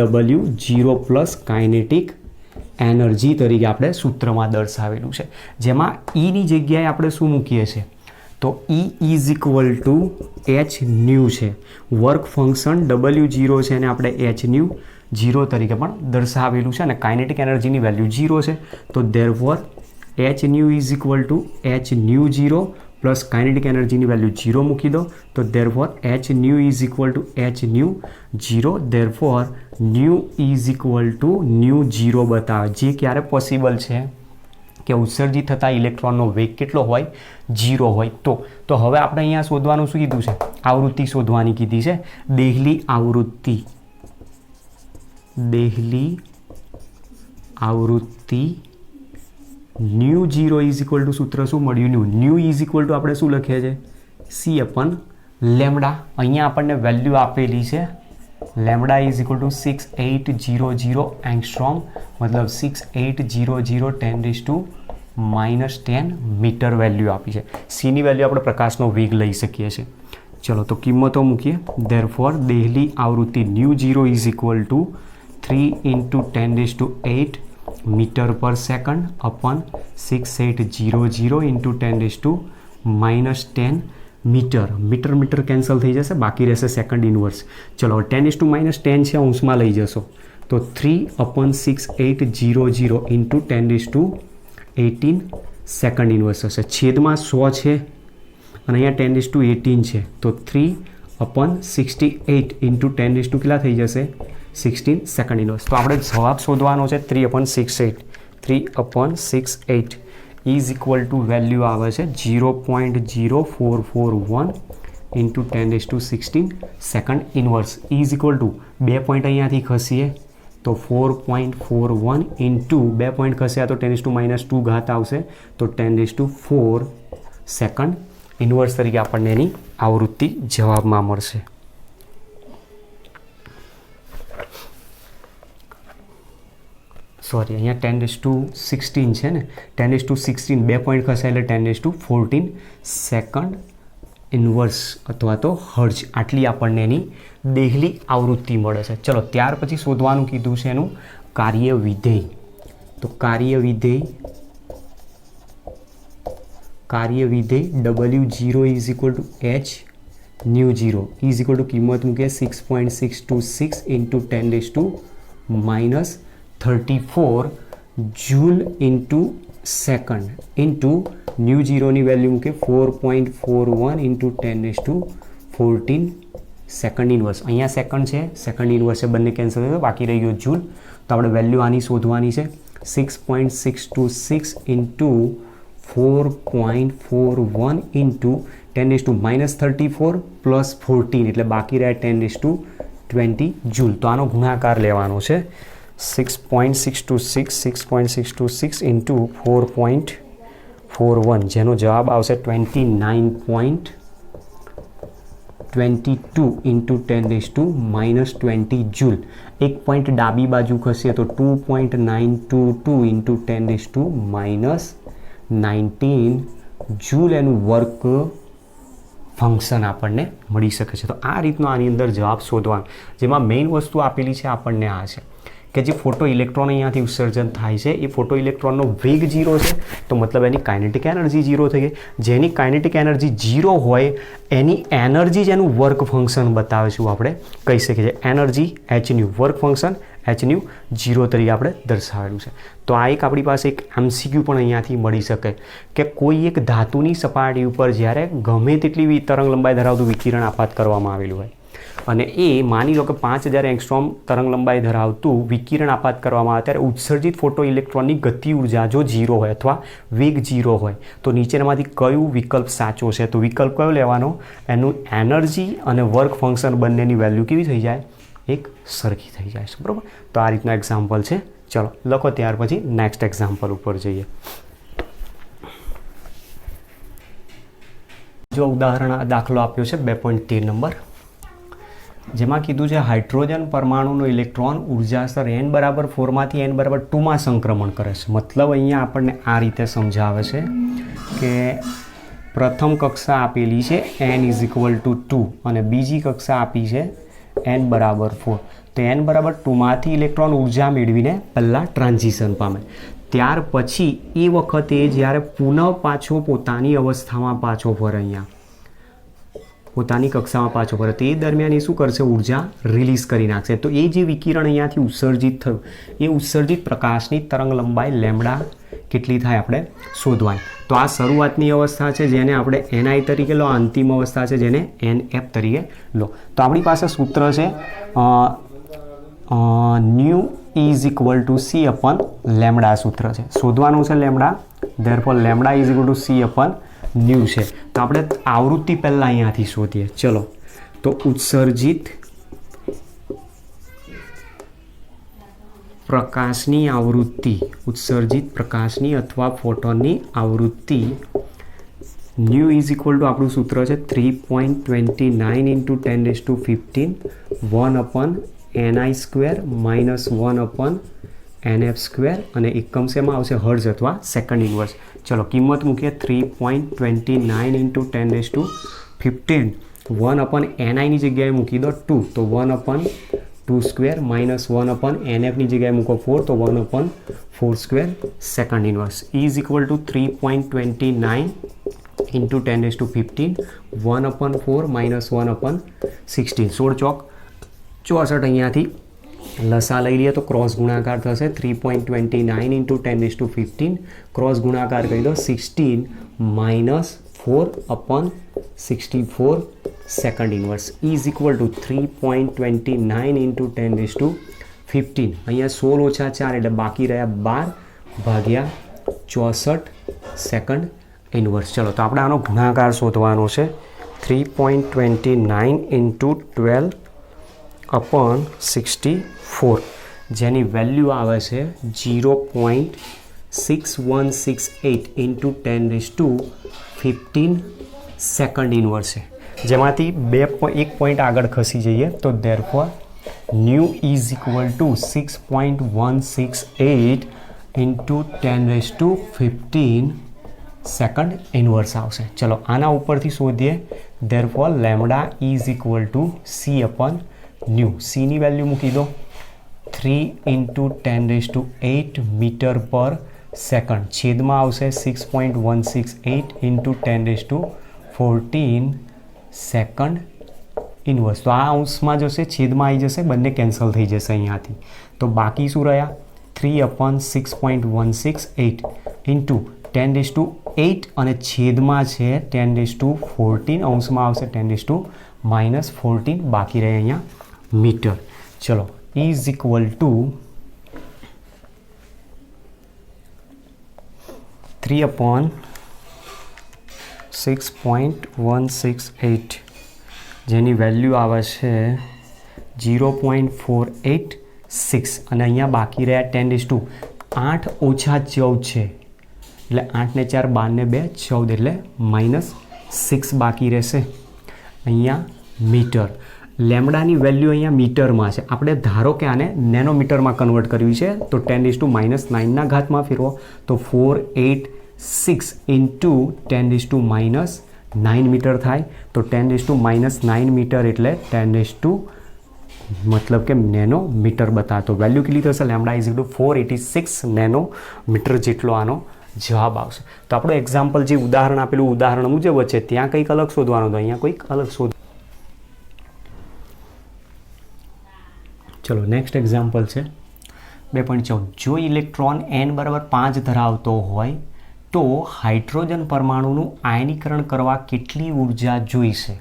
W0 plus kinetic energy તરીકે આપણે સૂત્રમાં દર્શાવેલું છે. જેમાં ની જગ્યાએ આપણે શું મૂકીએ છીએ? તો E h છે. વર્ક ફંક્શન W0 છે એને આપણે h 0 તરીકે પણ દર્શાવેલું છે અને કાઇનેટિક એનર્જીની વેલ્યુ 0 છે. તો therefore h h0 plus kinetic એનર્જીની વેલ્યુ 0 મૂકી દો. તો ધેરફોર h h0 ધેરફોર ν0 બતાવે. જે ક્યારે પોસિબલ છે કે ઉત્સર્જિત થતા ઇલેક્ટ્રોનનો વેગ કેટલો હોય? 0 હોય. તો હવે આપણે અહીંયા શોધવાનું શું કીધું છે? આવૃત્તિ શોધવાની કીધી છે. દેહલી આવૃત્તિ ν0 સૂત્ર શું મળ્યું? ν આપણે શું લખીએ છીએ? C/λ. અહીંયા આપણને વેલ્યુ આપેલી છે λ 6800 એંગસ્ટ્રોમ મતલબ 6800 10⁻10 મીટર વેલ્યુ આપી છે. સીની વેલ્યુ આપણે પ્રકાશનો વેગ લઈ શકીએ છીએ. ચલો તો કિંમતો મૂકીએ. ધેરફોર દેહલી આવૃત્તિ ν0 3 × 10⁸ metre per second અપન 6800 × 10⁻10 metre cancel થઈ જશે, બાકી રહેશે સેકન્ડ ઇનવર્સ. ચલો 10⁻10 છે અંશમાં લઈ જશો તો 3/6800 × 10⁻18 સેકન્ડ ઇન્વર્સ થશે. છેદમાં 100 છે અને અહીંયા 10⁸18 છે તો 3/68 ઇન્ટુ 10 કેટલા થઈ જશે 16 સેકન્ડ ઇન્વર્સ. તો આપણે જવાબ શોધવાનો છે 3/68. 3/68 ઇઝ ઇક્વલ ટુ વેલ્યુ આવે છે 0.0441 into 10⁻16 second inverse is equal to 2 point અહીંયાથી ખસીએ તો 4.41 ઇન્ટુ 2 પોઈન્ટ ખસ્યા તો 10⁻2 ઘાત આવશે તો 10⁴ સેકન્ડ ઇન્વર્સ તરીકે આપણને એની આવૃત્તિ જવાબમાં મળશે. સોરી, અહીંયા 10⁻16 છે ને, 10⁻16 2 પોઈન્ટ ખસે એટલે 10⁻14 સેકન્ડ ઇન્વર્સ અથવા તો હર્જ. આટલી આપણને એની દેહલી આવૃત્તિ મળે છે. ચલો, ત્યાર પછી શોધવાનું કીધું છે એનું કાર્ય વિધેય. તો કાર્ય વિધેય W0 is equal to H ν0 is equal to કિંમત મૂકીએ 6.626 into 10⁻34 joule into second into ν0ની વેલ્યુ મૂકીએ 4.41 ઇન્ટુ 10⁻14 સેકન્ડ ઇન્વર્સ. અહીંયા સેકન્ડ છે, સેકન્ડ ઇન્વર્સ છે, બંને કેન્સલ થયો, બાકી રહી ગયો જૂલ. તો આપણે વેલ્યુ આની શોધવાની છે 6.626 ઇન્ટુ 4.41 ઇન્ટુ 10⁻34 પ્લસ 14 એટલે બાકી રહ્યા 10⁻20 જૂલ. તો આનો ગુણાકાર લેવાનો છે 6.626 ઇન્ટુ 4.41 જેનો જવાબ આવશે 29.22 ઇન્ટુ 10⁻20 જૂલ. એક પોઈન્ટ ડાબી બાજુ ખસે તો 2.922 ઇન્ટુ 10⁻19 જૂલ એનું વર્ક ફંક્શન આપણને મળી શકે છે. તો આ રીતનો આની અંદર જવાબ શોધવાનો, જેમાં મેઇન વસ્તુ આપેલી છે આપણને આ છે કે જે ફોટો ઇલેક્ટ્રોન અહીંયાથી ઉત્સર્જન થાય છે એ ફોટો ઇલેક્ટ્રોનનો વેગ 0 છે તો મતલબ એની કાઇનેટિક એનર્જી 0 થઈ ગઈ. જેની કાઇનેટિક એનર્જી 0 હોય એની એનર્જી જેનું વર્ક ફંક્શન બતાવે છે આપણે કહી શકીએ છીએ energy hν, work function hν 0 તરીકે આપણે દર્શાવેલું છે. તો આ એક આપણી પાસે એક MCQ પણ અહીંયાથી મળી શકે કે કોઈ એક ધાતુની સપાટી ઉપર જ્યારે ગમે તેટલી તરંગ લંબાઈ ધરાવતું વિકિરણ આપાત કરવામાં આવેલું હોય અને એ માની લો કે 5000 એંગસ્ટ્રોમ તરંગ લંબાઈ ધરાવતું વિકિરણ આપાત કરવામાં આવે ત્યારે ઉત્સર્જિત ફોટો ઇલેક્ટ્રોનની ગતિ ઉર્જા જો 0 હોય અથવા વેગ 0 હોય તો નીચેનામાંથી કયું વિકલ્પ સાચો છે? તો વિકલ્પ કયો લેવાનો? એનું એનર્જી અને વર્ક ફંક્શન બંનેની વેલ્યુ કેવી થઈ જાય? એક સરખી થઈ જાય છે. બરાબર? તો આ રીતના એક્ઝામ્પલ છે. ચલો લખો, ત્યાર પછી નેક્સ્ટ એક્ઝામ્પલ ઉપર જઈએ. જો ઉદાહરણ દાખલો આપ્યો છે 2.13 નંબર, જેમાં કીધું છે હાઇડ્રોજન પરમાણુનો ઇલેક્ટ્રોન ઉર્જા સ્તર n/4 માંથી n/2 માં સંક્રમણ કરે છે. મતલબ અહીંયા આપણને આ રીતે સમજાવે છે કે પ્રથમ કક્ષા આપેલી છે n = 2 અને બીજી કક્ષા આપી છે n/4. તો n/2 માંથી ઇલેક્ટ્રોન ઉર્જા મેળવીને પહેલાં ટ્રાન્ઝિશન પામે, ત્યાર પછી એ વખતે જ્યારે પુનઃ પાછો પોતાની અવસ્થામાં પાછો ફરે, અહીંયા પોતાની કક્ષામાં પાછો ફરે તે દરમિયાન એ શું કરશે? ઉર્જા રિલીઝ કરી નાખશે. તો એ જે વિકિરણ અહીંયાથી ઉત્સર્જિત થયું એ ઉત્સર્જિત પ્રકાશની તરંગ લંબાઈ લેમ્ડા કેટલી થાય આપણે શોધવાની. તો આ શરૂઆતની અવસ્થા છે જેને આપણે ni તરીકે લો, અંતિમ અવસ્થા છે જેને nf તરીકે લો. તો આપણી પાસે સૂત્ર છે nu is equal to C upon lambda સૂત્ર છે. શોધવાનું છે લેમ્ડા, therefore lambda is equal to C upon nu છે. તો આપણે આવૃત્તિ પહેલાં અહીંયાથી શોધીએ. ચલો, તો ઉત્સર્જિત પ્રકાશની આવૃત્તિ, ઉત્સર્જિત પ્રકાશની અથવા ફોટોનની આવૃત્તિ ન્યુ ઇઝ ઇક્વલ ટુ આપણું સૂત્ર છે 3.29 ઇન્ટુ 10⁻15 1/ni² માઇનસ 1/nf² અને એકમ શેમાં આવશે? હર્જ અથવા સેકન્ડ ઇન્વર્સ. ચલો કિંમત મૂકીએ 3.29 ઇન્ટુ 10⁻15 1/ni ની જગ્યાએ મૂકી દો 2 તો 1/2² માઇનસ 1/nf ની જગ્યાએ મૂકો 4 તો 1/4² second inverse is equal two 3.29 into 10⁻15 1/4 minus 1/16 16 ચોક 64 અહીંયાથી લસા લઈ લઈએ તો ક્રોસ ગુણાકાર થશે 3.29 ઇન્ટુ 10⁻15 ક્રોસ ગુણાકાર કરી દો 16 minus 4/64 second inverse is equal two 3.29 into 10⁻15 અહીંયા 16 ઓછા 4 એટલે બાકી રહ્યા 12 ભાગ્યા 64 સેકન્ડ ઇન્વર્સ. ચલો તો આપણે આનો ગુણાકાર શોધવાનો છે. 3.29 ઇન્ટુ 12/64 જેની વેલ્યુ આવે છે 0.6168 ઇન્ટુ 10⁻15 સેકન્ડ ઇન્વર્સ છે. જેમાંથી એક પોઈન્ટ આગળ ખસી જઈએ તો therefore new is equal two 6.168 into 10⁻15 second inverse આવશે. ચલો આના ઉપરથી શોધીએ. Therefore lambda is equal to C upon new. સીની વેલ્યુ મૂકી દો 3 ઇન્ટુ 10⁸ મીટર પર સેકન્ડ છેદમાં આવશે 6.168 ઇન્ટુ 10⁻14 સેકન્ડ ઇન્વર્સ. તો આ અંશમાં જશે, છેદમાં આવી જશે, બંને કેન્સલ થઈ જશે અહીંયાથી. તો બાકી શું રહ્યા 3/6.168 ઇન્ટુ 10⁸ અને છેદમાં છે 10⁻14 અંશમાં આવશે 10⁻14 બાકી રહે અહીંયા મીટર. ચલો ઇઝ ઇક્વલ ટુ 3/6.168 જેની વેલ્યુ આવે છે 0.486 અને અહીંયા બાકી રહ્યા 10⁻8 ઓછા 14 છે એટલે 8 ને 4 12 ને 2 14 એટલે -6 બાકી રહેશે અહીંયા મીટર. લેમડાની વેલ્યુ અહીંયા મીટરમાં છે. આપણે ધારો કે આને નેનોમીટરમાં કન્વર્ટ કરવી છે તો 10⁻9ના ઘાતમાં ફેરવો તો 486 ઇન્ટુ 10⁻9 મીટર થાય. તો 10⁻9 મીટર એટલે 10 મતલબ કે નેનો મીટર બતાવતો વેલ્યુ કેટલી થશે lambda is equal to 486 nano metre જેટલો આનો જવાબ આવશે. તો આપણું એક્ઝામ્પલ જે ઉદાહરણ આપેલું ઉદાહરણ મુજબ છે ત્યાં કંઈક અલગ શોધવાનું હતું, અહીંયા કંઈક અલગ શોધ. ચલો નેક્સ્ટ એક્ઝામ્પલ છે 2.14. જો ઇલેક્ટ્રોન n બરાબર 5 ધરાવતો હોય તો હાઇડ્રોજન પરમાણુનું આયનીકરણ કરવા કેટલી ઉર્જા જોઈશે?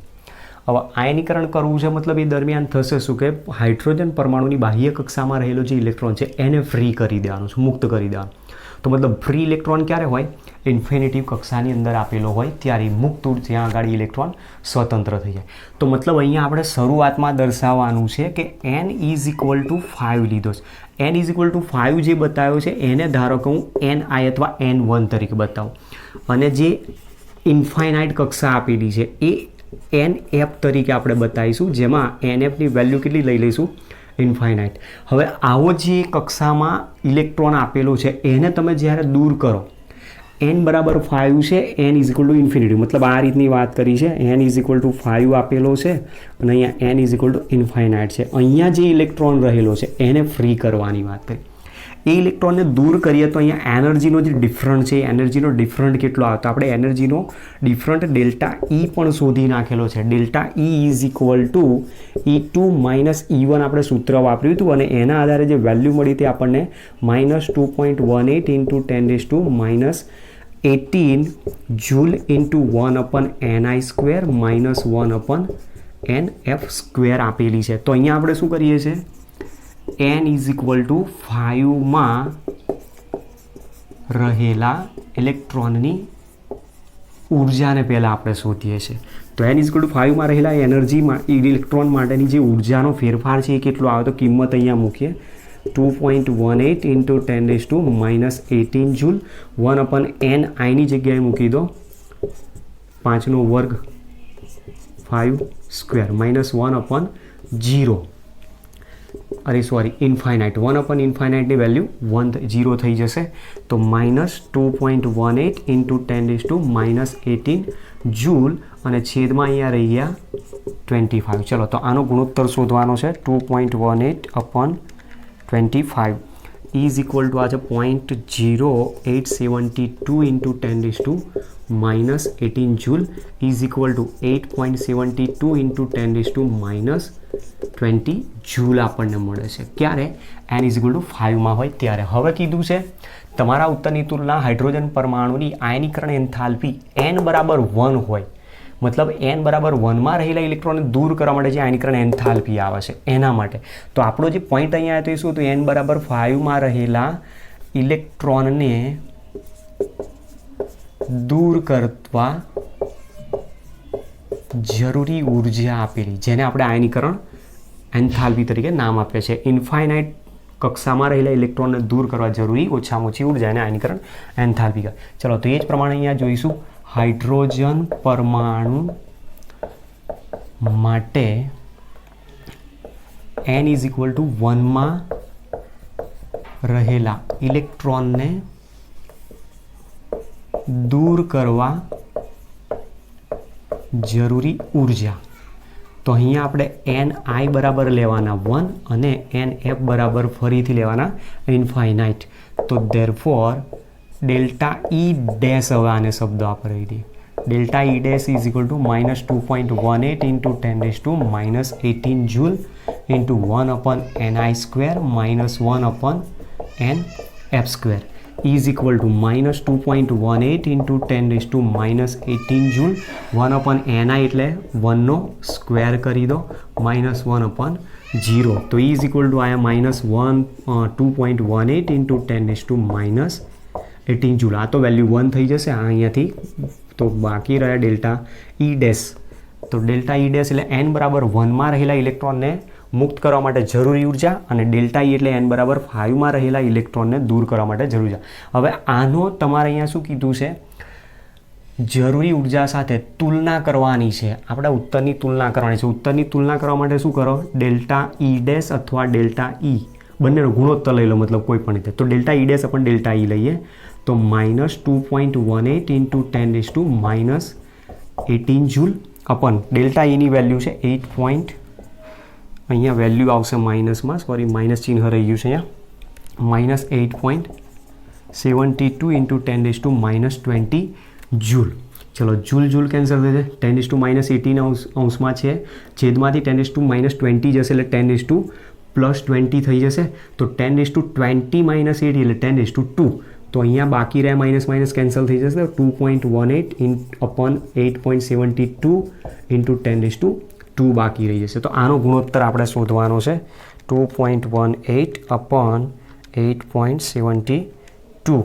હવે આયનીકરણ કરવું છે મતલબ એ દરમિયાન થશે શું કે હાઇડ્રોજન પરમાણુની બાહ્ય કક્ષામાં રહેલો જે ઇલેક્ટ્રોન છે એને ફ્રી કરી દેવાનું છે, મુક્ત કરી દેવાનું. તો મતલબ ફ્રી ઇલેક્ટ્રોન ક્યારે હોય? ઇન્ફિનિટિવ કક્ષાની અંદર આપેલો હોય ત્યારે મુક્ત ત્યાં આગળ ઇલેક્ટ્રોન સ્વતંત્ર થઈ જાય. તો મતલબ અહીંયા આપણે શરૂઆતમાં દર્શાવવાનું છે કે n ઇઝ ઇક્વલ ટુ 5 લીધો છે. n ઇઝ ઇક્વલ ટુ 5 જે બતાવ્યો છે એને ધારો કે હું ni અથવા n1 તરીકે બતાવું અને જે ઇન્ફાઇનાઇટ કક્ષા આપેલી છે એ nf તરીકે આપણે બતાવીશું, જેમાં nfની વેલ્યુ કેટલી લઈ લઈશું? ઇન્ફાઇનાઇટ. હવે આવો જે કક્ષામાં ઇલેક્ટ્રોન આપેલો છે એને તમે જ્યારે દૂર કરો n બરાબર 5 છે, n is equal two infinity મતલબ આ રીતની વાત કરી છે. n ઇઝ ઇક્વલ ટુ 5 આપેલો છે અને અહીંયા n is equal two infinite છે. અહીંયા જે ઇલેક્ટ્રોન રહેલો છે એને ફ્રી કરવાની વાત કરી. એ ઇલેક્ટ્રોનને દૂર કરીએ તો અહીંયા એનર્જીનો જે ડિફરન્ટ છે એનર્જીનો ડિફરન્ટ કેટલો આવે તો આપણે એનર્જીનો ડિફરન્ટ ડેલ્ટા E પણ શોધી નાખેલો છે. Delta E is equal two E2 minus E1 આપણે સૂત્ર વાપર્યું હતું અને એના આધારે જે વેલ્યુ મળી તે આપણને -2.18 into 10⁻18 joule into 1/ni² minus 1/nf² આપેલી છે. તો અહીંયા આપણે શું કરીએ છીએ n ઇઝ ઇક્વલ ટુ 5માં રહેલા ઇલેક્ટ્રોનની ઉર્જાને પહેલાં આપણે શોધીએ છીએ. તો n ઇઝ ઇક્વલ ટુ 5માં રહેલા એનર્જીમાં ઇલેક્ટ્રોન માટેની જે ઉર્જાનો ફેરફાર છે એ કેટલો આવે તો કિંમત અહીંયા મૂકીએ 2.18 ઇન્ટુ 10⁻18 જૂલ 1/ni જગ્યાએ મૂકી દો 5 નો વર્ગ 5² માઇનસ 1/0 ઇન્ફાઇનાઇટ 1/ઇન્ફાઇનાઇટની વેલ્યુ 0 થઈ જશે. તો -2.18 ઇન્ટુ 10⁻18 જૂલ અને છેદમાં અહીંયા રહી ગયા 25. ચલો તો આનો ગુણોત્તર શોધવાનો છે 2.18/25. ઇઝ ઇક્વલ ટુ આ છે 0.0872 into 10⁻⁻18 joule is equal two 8.72 into 10⁻⁻20 joule આપણને મળે છે. ક્યારે? n ઇઝ ઇક્વલ ટુ 5માં હોય ત્યારે. હવે કીધું છે તમારા ઉત્તરની તુલના હાઇડ્રોજન પરમાણુની આયનીકરણ એન્થાલ્પી n બરાબર 1 હોય, મતલબ n બરાબર 1માં રહેલા ઇલેક્ટ્રોનને દૂર કરવા માટે જે આયનીકરણ એન્થાલ્પી આવે છે એના માટે. તો આપણો જે પોઈન્ટ અહીંયા આવ્યો તો શું હતું? n બરાબર 5માં રહેલા ઇલેક્ટ્રોનને દૂર કરવા જરૂરી ઉર્જા આપેલી, જેને આપણે આયનીકરણ એન્થાલ્પી તરીકે નામ આપીએ છીએ. ઇન્ફાઇનાઇટ કક્ષામાં રહેલા ઇલેક્ટ્રોનને દૂર કરવા જરૂરી ઓછામાં ઓછી ઉર્જા એને આયનીકરણ એન્થાલ્પી કહે. ચલો, તો એ જ પ્રમાણે અહીંયા જોઈશું હાઇડ્રોજન પરમાણુ માટે n ઇઝ ઇક્વલ ટુ 1માં રહેલા ઇલેક્ટ્રોનને દૂર કરવા જરૂરી ઉર્જા. તો અહીંયા આપણે ni બરાબર લેવાના 1 અને nf બરાબર ફરીથી લેવાના ઇન્ફાઇનાઇટ. તો ધેરફોર ડેલ્ટા ઈ ડેશ, હવે આને શબ્દ આપણે દઈએ, delta E dash is equal to -2.18 into 10⁻⁻18 joule into 1/ni² -1/nf² is equal to -2.18 into 10⁻⁻18 joule. 1/ni એટલે 1નો સ્ક્વેર કરી દો, -1/0. તો ઇઝ ઇક્વલ ટુ આયા -2.18 into 10⁻⁻18 જૂલ. આ તો વેલ્યુ 1 થઈ જશે અહીંયાથી, તો બાકી રહ્યા ડેલ્ટા ઈ ડેશ. તો ડેલ્ટા ઈ ડેશ એટલે n બરાબર 1માં રહેલા ઇલેક્ટ્રોનને મુક્ત કરવા માટે જરૂરી ઉર્જા, અને ડેલ્ટા ઈ એટલે n બરાબર 5માં રહેલા ઇલેક્ટ્રોનને દૂર કરવા માટે જરૂરી ઉર્જા. હવે આનો તમારે અહીંયા શું કીધું છે? જરૂરી ઉર્જા સાથે તુલના કરવાની છે. આપણે ઉત્તરની તુલના કરવાની છે. ઉત્તરની તુલના કરવા માટે શું કરો? ડેલ્ટા ઈ ડેશ અથવા ડેલ્ટા ઈ બંનેનો ગુણોત્તર લઈ લો, મતલબ કોઈ પણ રીતે. તો ડેલ્ટા ઈ ડેશ अपन ડેલ્ટા ઈ લઈએ તો -2.18 ઇન્ટુ 10⁻⁻18 જૂલ अपन ડેલ્ટા ઈની વેલ્યુ છે 8. અહીંયા વેલ્યુ આવશે માઇનસમાં, સોરી માઇનસ ચિહ્ન રહી ગયું છે અહીંયા, -8.72 ઇન્ટુ 10⁻⁻20 જૂલ. ચલો, જૂલ કેન્સલ થશે, 10⁻⁻18 અંશમાં છે, છેદમાંથી 10⁻⁻20 જશે એટલે 10⁻+20 થઈ જશે. તો 10⁻20 - 8 એટલે 10⁻2. તો અહીંયા બાકી રહ્યા માઇનસ કેન્સલ થઈ જશે. 2.18 upon 8.72 ઇન્ટુ 10⁻2 બાકી રહી જશે. તો આનો ગુણોત્તર આપણે શોધવાનો છે. 2.18 upon 8.72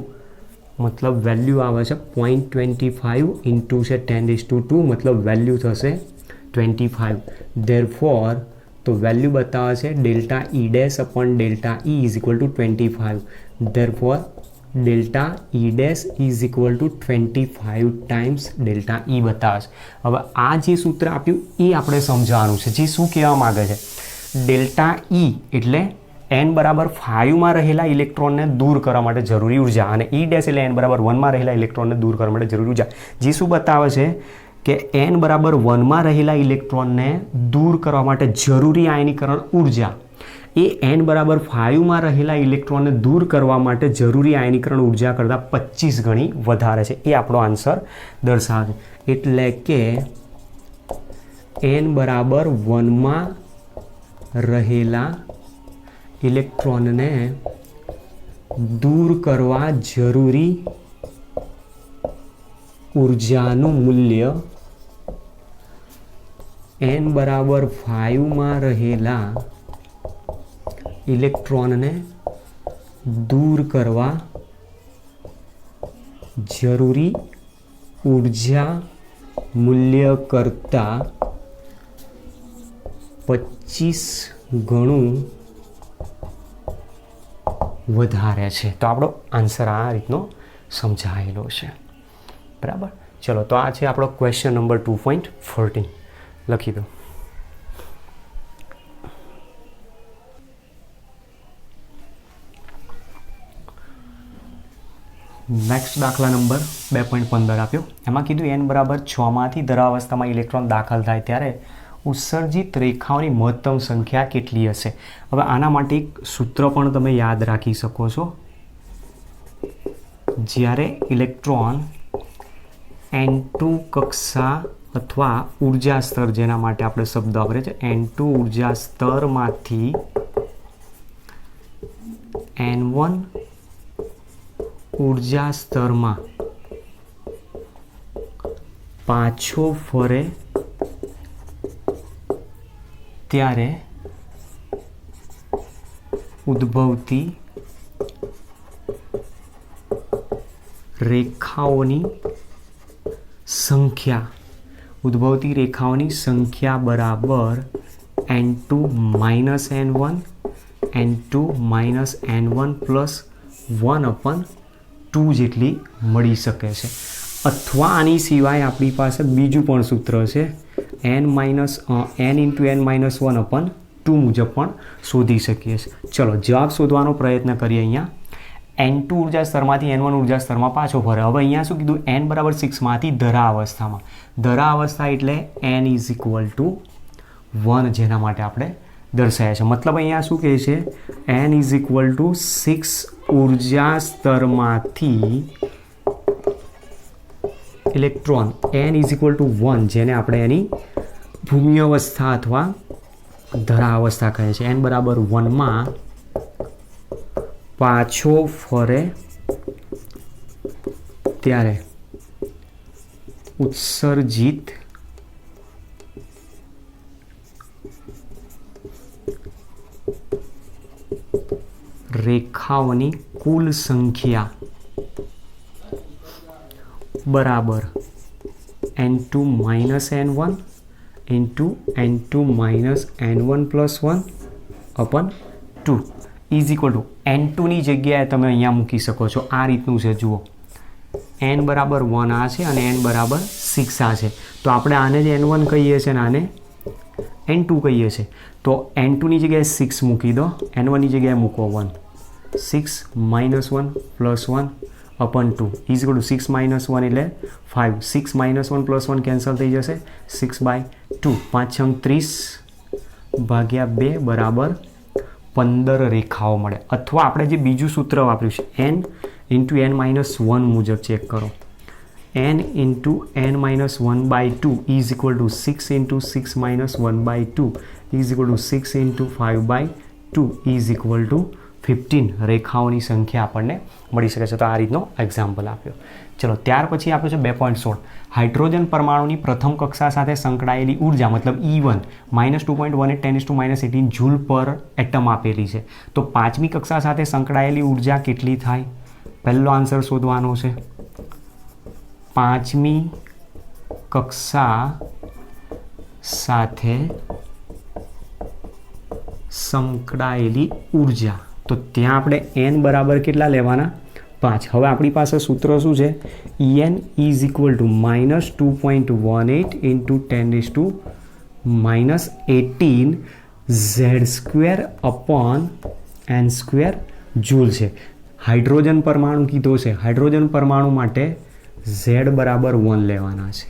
મતલબ વેલ્યુ આવે છે 0.25 ઇન્ટુ છે 10⁻2, મતલબ વેલ્યુ થશે 25. ધેરફોર તો વેલ્યુ બતાવે છે delta E dash upon delta E is equal two 25. Therefore delta E dash is equal two 25 times delta E બતાવે છે. હવે આ જે સૂત્ર આપ્યું એ આપણે સમજાવવાનું છે. જે શું કહેવા માગે છે? ડેલ્ટા ઈ એટલે n બરાબર 5માં રહેલા ઇલેક્ટ્રોનને દૂર કરવા માટે જરૂરી ઉર્જા, અને ઈ ડેશ એટલે n બરાબર 1માં રહેલા ઇલેક્ટ્રોનને દૂર કરવા માટે જરૂરી ઉર્જા. જે શું બતાવે છે કે n બરાબર 1માં રહેલા ઇલેક્ટ્રોનને દૂર કરવા માટે જરૂરી આયનીકરણ ઉર્જા એ n બરાબર 5માં રહેલા ઇલેક્ટ્રોનને દૂર કરવા માટે જરૂરી આયનીકરણ ઉર્જા કરતાં 25 ગણી વધારે છે. એ આપણો આન્સર દર્શાવે. એટલે કે n બરાબર 1માં રહેલા ઇલેક્ટ્રોનને દૂર કરવા જરૂરી ઉર્જાનું મૂલ્ય n બરાબર 5માં રહેલા ઇલેક્ટ્રોનને દૂર કરવા જરૂરી ઉર્જા મૂલ્ય કરતાં 25 ગણું વધારે છે. તો આપણો આન્સર આ રીતનો સમજાયેલો છે. બરાબર. ચલો, તો આ છે આપણો ક્વેશ્ચન નંબર 2.14. લખી દો. નેક્સ્ટ દાખલા નંબર 2.15 આપ્યો. એમાં કીધું n બરાબર 6માંથી દ્રવાવસ્થામાં ઇલેક્ટ્રોન દાખલ થાય ત્યારે ઉત્સર્જિત રેખાઓની મહત્તમ સંખ્યા કેટલી હશે? હવે આના માટે એક સૂત્ર પણ તમે યાદ રાખી શકો છો. જ્યારે ઇલેક્ટ્રોન N2 કક્ષા અથવા ઉર્જા સ્તર, જેના માટે આપણે શબ્દ વાપરે છે N2 ઉર્જા સ્તરમાંથી N1 ઉર્જા સ્તરમાં પાછો ફરે ત્યારે ઉદ્ભવતી રેખાઓની સંખ્યા બરાબર N2 minus N1 N2 minus N1 plus 1/2 જેટલી મળી શકે છે. અથવા આની સિવાય આપણી પાસે બીજું પણ સૂત્ર છે, n ઇન્ટુ n માઇનસ 1/2 મુજબ પણ શોધી શકીએ છીએ. ચલો જવાબ શોધવાનો પ્રયત્ન કરીએ. અહીંયા N2 ઉર્જા સ્તરમાંથી N1 ઉર્જા સ્તરમાં પાછો ફરે. હવે અહીંયા શું કીધું? n બરાબર 6માંથી ધરા અવસ્થામાં. ધરા અવસ્થા એટલે n ઇઝ ઇક્વલ ટુ 1, જેના માટે આપણે દર્શાવ્યા છે. મતલબ અહીંયા શું કહે છે? n ઇઝ ઇક્વલ ટુ 6 ઉર્જા સ્તરમાંથી electron n is equal to 1, જેને આપણે એની ભૂમિ અવસ્થા અથવા ધરા અવસ્થા કહે છે. n બરાબર 1માં પાછો ફરે ત્યારે ઉત્સર્જિત રેખાઓની કુલ સંખ્યા બરાબર N2 minus N1 into N2 minus N1 plus 1/2 is equal to N2ની જગ્યાએ તમે અહીંયા મૂકી શકો છો. આ રીતનું છે, જુઓ. n બરાબર 1 આ છે અને n બરાબર 6 આ છે. તો આપણે આને જ N1 કહીએ છીએ અને આને N2 કહીએ છીએ. તો N2ની જગ્યાએ 6 મૂકી દો, N1ની જગ્યાએ મૂકો 1. 6 minus 1 plus 1/2 is equal to 6 minus 1 એટલે 5. 6 માઇનસ 1 પ્લસ 1 કેન્સલ થઈ જશે. 6/2 5 6 30 ભાગ્યા 2 બરાબર 15 રેખાઓ મળે. અથવા આપણે જે બીજું સૂત્ર વાપર્યું છે n ઇન્ટુ n માઇનસ 1 મુજબ ચેક કરો. n into n minus 1/2 is equal to 6 into 6 minus 1/2 is equal to 6 into 5/2 is equal two 15 રેખાઓની સંખ્યા આપણને મળી શકે છે. તો આ રીતનો એક્ઝામ્પલ આપ્યો. ચલો ત્યાર પછી આપ્યો છે 2.16. હાઇડ્રોજન પરમાણુની પ્રથમ કક્ષા સાથે સંકળાયેલી ઉર્જા મતલબ E1 -2.18 10 -18 જૂલ પર એટમ આપેલી છે. તો પાંચમી કક્ષા સાથે સંકળાયેલી ઉર્જા કેટલી થાય? પહેલો આન્સર શોધવાનો છે. પાંચમી કક્ષા સાથે સંકળાયેલી ઉર્જા, તો ત્યાં આપણે n બરાબર કેટલા લેવાના? 5. હવે આપણી પાસે સૂત્ર શું છે? En is equal to -2.18 into 10 -18 z² upon n² joule છે. હાઇડ્રોજન પરમાણુ કીધો છે. હાઇડ્રોજન પરમાણુ માટે z બરાબર 1 લેવાના છે.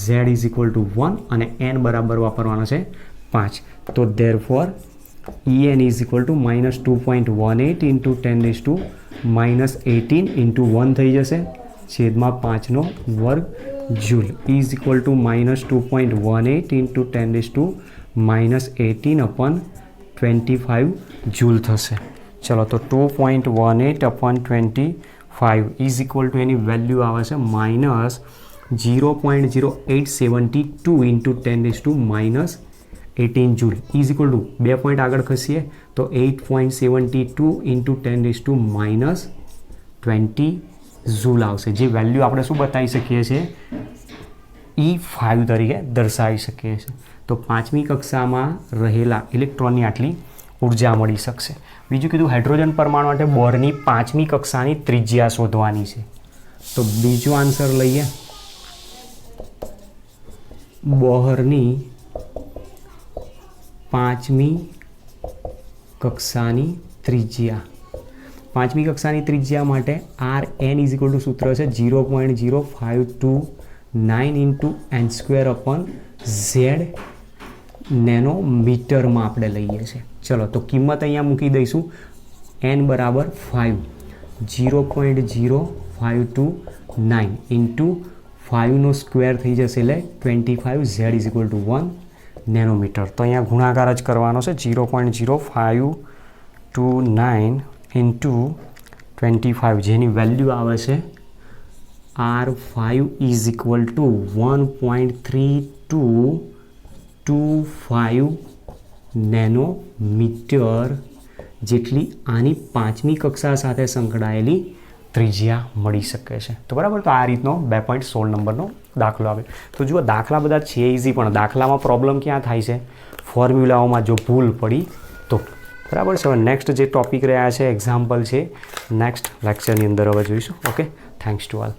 z ઇઝ ઇક્વલ ટુ 1 અને n બરાબર વાપરવાનો છે 5. તો therefore En is equal to -2.18 into 10 -18 into 1 થઈ જશે છેદમાં 5નો વર્ગ joule is equal to -2.18 into 10 -18 upon 25 joule થશે. ચલો તો 2.18 upon 25 is equal to any value આવે છે -0.0872 into 10 -18 joule is equal to 2 point આગળ ખસીએ તો 8.72 ઇન્ટુ 10 -20 જૂલ આવશે. જે વેલ્યુ આપણે શું બતાવી શકીએ છીએ? E5 તરીકે દર્શાવી શકીએ છીએ. તો પાંચમી કક્ષામાં રહેલા ઇલેક્ટ્રોનની આટલી ઉર્જા મળી શકશે. બીજું કીધું હાઇડ્રોજન પરમાણુ માટે બોરની પાંચમી કક્ષાની ત્રિજ્યા શોધવાની છે. તો બીજો આન્સર લઈએ. બોહરની પાંચમી કક્ષાની ત્રિજ્યા. પાંચમી કક્ષાની ત્રિજ્યા માટે Rn ઇઝ ઇક્વલ ટુ સૂત્ર છે 0.0529 ઇન્ટુ n² અપોન z નેનોમીટરમાં આપણે લઈએ છીએ. ચલો તો કિંમત અહીંયા મૂકી દઈશું. n બરાબર 5, 0.0529 ઇન્ટુ 5નો સ્ક્વેર થઈ જશે એટલે 25 z is equal to 1 nanometre. તો અહીંયા ગુણાકાર જ કરવાનો છે. 0.0529 ઇન્ટુ 25 જેની વેલ્યુ આવે છે R5 is equal two 1.3225 nanometre જેટલી આની 5મી કક્ષા સાથે સંકળાયેલી ત્રિજ્યા મળી શકે છે. તો બરાબર, તો આ રીતનો 2.16 નંબરનો દાખલો આવે. તો જુઓ દાખલા બધા છે ઇઝી, પણ દાખલામાં પ્રોબ્લેમ ક્યાં થાય છે? ફોર્મ્યુલાઓમાં જો ભૂલ પડી તો. બરાબર છે. હવે નેક્સ્ટ જે ટોપિક રહ્યા છે એક્ઝામ્પલ છે નેક્સ્ટ લેક્ચરની અંદર હવે જોઈશું. Okay, thanks to all.